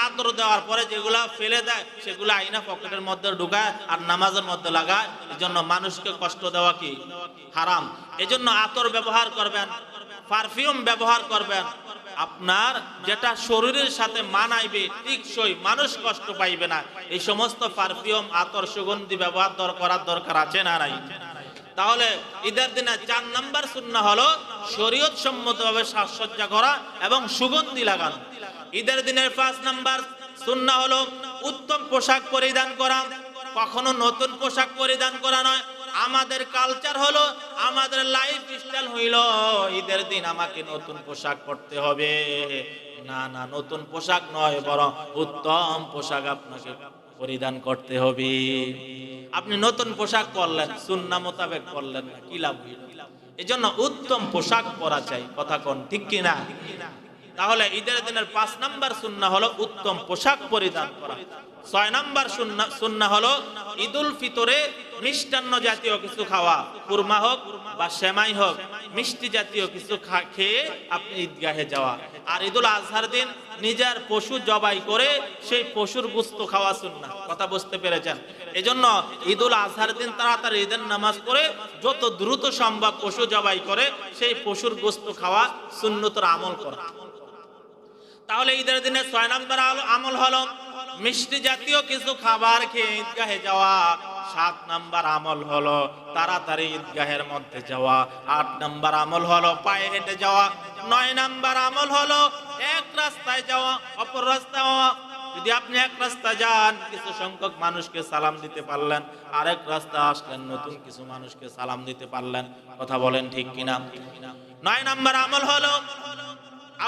আতর দেওয়ার পরে যেগুলা ফেলে দেয় সেগুলা আইনা পকেটের মধ্যে ঢুকায় আর নামাজের মধ্যে লাগায়। এজন্য মানুষকে কষ্ট দেওয়া কি হারাম। এজন্য আতর ব্যবহার করবেন, পারফিউম ব্যবহার করবেন, আপনার যেটা শরীরের সাথে মানাইবে, টিকসই, মানুষ কষ্ট পাইবে না, এই সমস্ত পারফিউম আতর সুগন্ধি ব্যবহার করার দরকার আছে না নাই? তাহলে ঈদের দিনে 4 নাম্বার সুন্নাহ হলো শরীয়ত সম্মতভাবে সাজসজ্জা করা এবং সুগন্ধি লাগানো। ঈদের দিনের 5 নাম্বার সুন্নাহ হলো উত্তম পোশাক পরিধান করা। কখনো নতুন পোশাক পরিধান করা নয়। আমাদের কালচার হলো, আমাদের লাইফ স্টাইল হইল ঈদের দিন আমাকে নতুন পোশাক পরতে হবে। না না, নতুন পোশাক নয়, বরং উত্তম পোশাক আপনাকে পরিধান করতে হবে। আপনি নতুন পোশাক পরলেন, সুন্নাহ মোতাবেক পরলেন না, কি লাভ হইল? এজন্য উত্তম পোশাক পরা চাই। কথা কোন ঠিক কিনা? তাহলে ঈদের দিনের 5 নাম্বার সুন্নাহ হলো উত্তম পোশাক পরিধান করা। 6 নাম্বার সুন্নাহ হলো ঈদুল ফিতরে মিষ্টান্ন জাতীয় কিছু খাওয়া, কুরমা হোক বা সেমাই হোক, মিষ্টি জাতীয় কিছু খেয়ে আপনি ঈদগাহে যাওয়া। আর ঈদুল আজহার দিন নিজের পশু জবাই করে সেই পশুর গোশত খাওয়া সুন্নাহ। কথা বুঝতে পেরেছেন? এজন্য ঈদুল আজহার দিন তাড়াতাড়ি ঈদের নামাজ পড়ে যত দ্রুত সম্ভব পশু জবাই করে সেই পশুর গোশত খাওয়া সুন্নতের আমল করা। তাহলে ঈদের দিনে 6 নাম্বার আমল হলো মিষ্টি জাতীয় কিছু খাবার খেয়ে ঈদগাহে যাওয়া। 7 নাম্বার আমল হলো তাড়াতাড়ি ঈদগাহের মধ্যে যাওয়া। 8 নাম্বার আমল হলো পায়ে হেঁটে যাওয়া। 9 নাম্বার আমল হলো এক রাস্তায় যাওয়া অপর রাস্তায় যাওয়া। যদি আপনি এক রাস্তা যান, কিছু সংখ্যক মানুষকে সালাম দিতে পারলেন, আরেক রাস্তা আসলেন, নতুন কিছু মানুষকে সালাম দিতে পারলেন। কথা বলেন ঠিক কিনা? 9 নাম্বার আমল হলো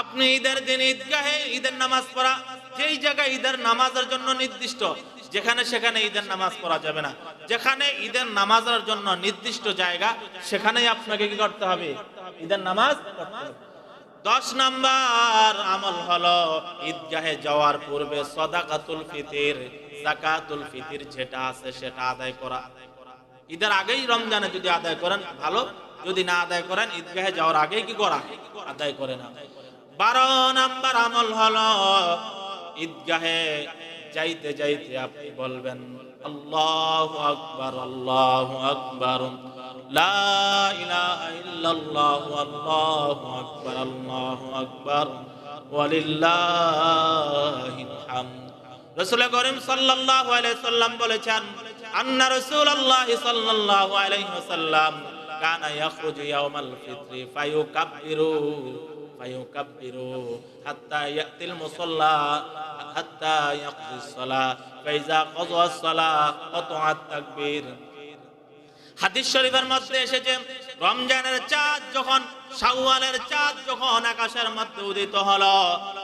আপনি ঈদের দিন ঈদগাহে ঈদের নামাজ পড়া। যেই জায়গায় ঈদের নামাজের জন্য নির্দিষ্ট, যেখানে সেখানে ঈদের নামাজ পড়া যাবে না। যেখানে ঈদের নামাজের জন্য নির্দিষ্ট জায়গা, সেখানেই আপনাকে কি করতে হবে? ঈদের নামাজ পড়তে হবে। 10 নাম্বার আমল হলো ঈদগাহে যাওয়ার পূর্বে সাদাকাতুল ফিতর, যাকাতুল ফিতর যেটা আছে সেটা আদায় করা। ঈদের আগেই রমজানে যদি আদায় করেন ভালো, যদি না আদায় করেন ঈদগাহে যাওয়ার আগেই কি করা? আদায় করে না। 12 নাম্বার আমল হলো ঈদগাহে যাইতে যাইতে আপনি বলবেন আল্লাহু আকবার, আল্লাহু আকবার, লা ইলাহা ইল্লাল্লাহু, আল্লাহু আকবার, আল্লাহু আকবার, ওয়ালিল্লাহিল হামদ। রাসূল করিম সাল্লাল্লাহু আলাইহি সাল্লাম বলেছেন, আন্না রাসূলুল্লাহ সাল্লাল্লাহু আলাইহি ওয়াসাল্লাম কানা ইয়াখরুজু ইয়াওমাল ফিত্রি ফায়ুকাব্বিরু হাত্তা ইয়াতিল মুসাল্লা হাত্তা ইয়াকদিস সালাহ ফাইজা কাযাস সালাহ কাতাআত তাকবীর। হাদিস শরীফের মধ্যে এসেছে, রমজানের চাঁদ যখন, শাওয়ালের চাঁদ যখন আকাশের মধ্যে উদিত হলো,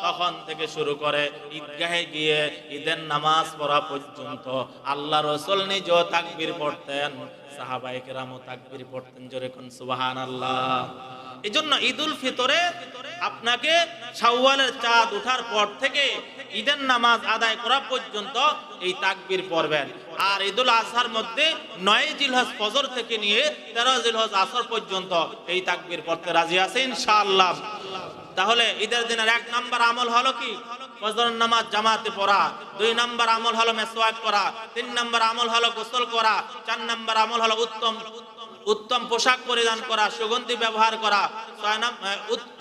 তখন থেকে শুরু করে ঈদগাহে গিয়ে ঈদের নামাজ পড়া পর্যন্ত আল্লাহ রাসূল নিজেও তাকবীর পড়তেন, সাহাবায়ে কেরামও তাকবীর পড়তেন। জোরে কোন সুবহানাল্লাহ। এজন্য ঈদুল ফিতরে আপনাকে শাওয়ালের চাঁদ ওঠার পর থেকে ঈদের নামাজ আদায় করা পর্যন্ত এই তাকবীর পড়বেন। আর ঈদুল আজহার মধ্যে 9 জিলহজ ফজর থেকে নিয়ে 13 জিলহজ আসর পর্যন্ত এই তাকবীর পড়তে রাজি আছে ইনশাআল্লাহ। তাহলে ঈদের দিনের 1 নাম্বার আমল হলো কি? ফজরের নামাজ জামাতে পড়া। 2 নাম্বার আমল হলো মিসওয়াক করা। 3 নাম্বার আমল হলো গোসল করা। 4 নাম্বার আমল হলো উত্তম পোশাক পরিধান করা, সুগন্ধি ব্যবহার করা। 6 নাম্বার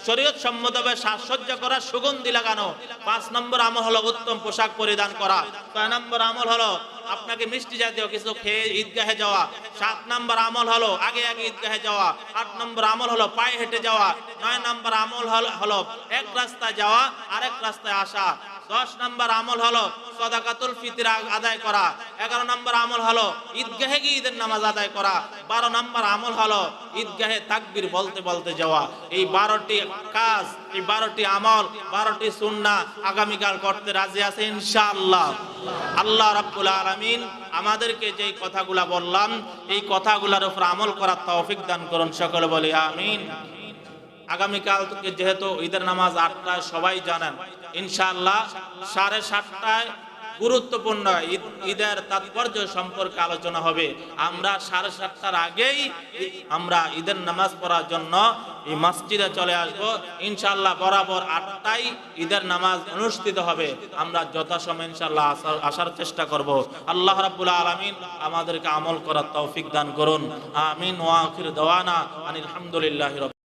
শরীয়ত সম্মতভাবে সাজসজ্জা করা, সুগন্ধি লাগানো। 5 নম্বর আমল হলো উত্তম পোশাক পরিধান করা। 6 নম্বর আমল হলো আপনাকে মিষ্টি জাতীয় কিছু খেয়ে ঈদগাহে যাওয়া। 7 নম্বর আমল হলো আগে আগে ঈদগাহে যাওয়া। 8 নম্বর আমল হলো পায়ে হেঁটে যাওয়া। 9 নম্বর আমল হলো এক রাস্তায় যাওয়া আরেক রাস্তায় আসা। 10 নম্বর আমল হলো সাদাকাতুল ফিতর আদায় করা। 11 নম্বর আমল হলো ঈদগাহে গিয়ে ঈদের নামাজ আদায় করা। 12 নম্বর আমল হলো ঈদগাহে তাকবীর বলতে বলতে যাওয়া। এই 12টি কাজ, এই 12টি আমল, 12টি সুন্নাহ আগামীকাল করতে রাজি আছে ইনশাআল্লাহ। আল্লাহ রাব্বুল আলামিন আমাদেরকে যেই কথাগুলা বললাম, এই কথাগুলোর উপর আমল করার তৌফিক দান করুন। সকলে বলি আমিন। আগামীকাল থেকে যেহেতু ঈদের নামাজ 8টায় সবাই জানেন, ইনশাআল্লাহ 7:30টায় গুরুত্বপূর্ণ ঈদের তাৎপর্য সম্পর্কে আলোচনা হবে। আমরা 7:30টার আগেই আমরা ঈদের নামাজ পড়ার জন্য এই মসজিদে চলে আসব ইনশাআল্লাহ। বরাবর 8টায় ঈদের নামাজ অনুষ্ঠিত হবে। আমরা যথাসময়ে ইনশাআল্লাহ আসার চেষ্টা করব। আল্লাহ রাব্বুল আলামিন আমাদেরকে আমল করার তৌফিক দান করুন। আমিন ওয়া আখির দাওয়ানা আনিল হামদুলিল্লাহি।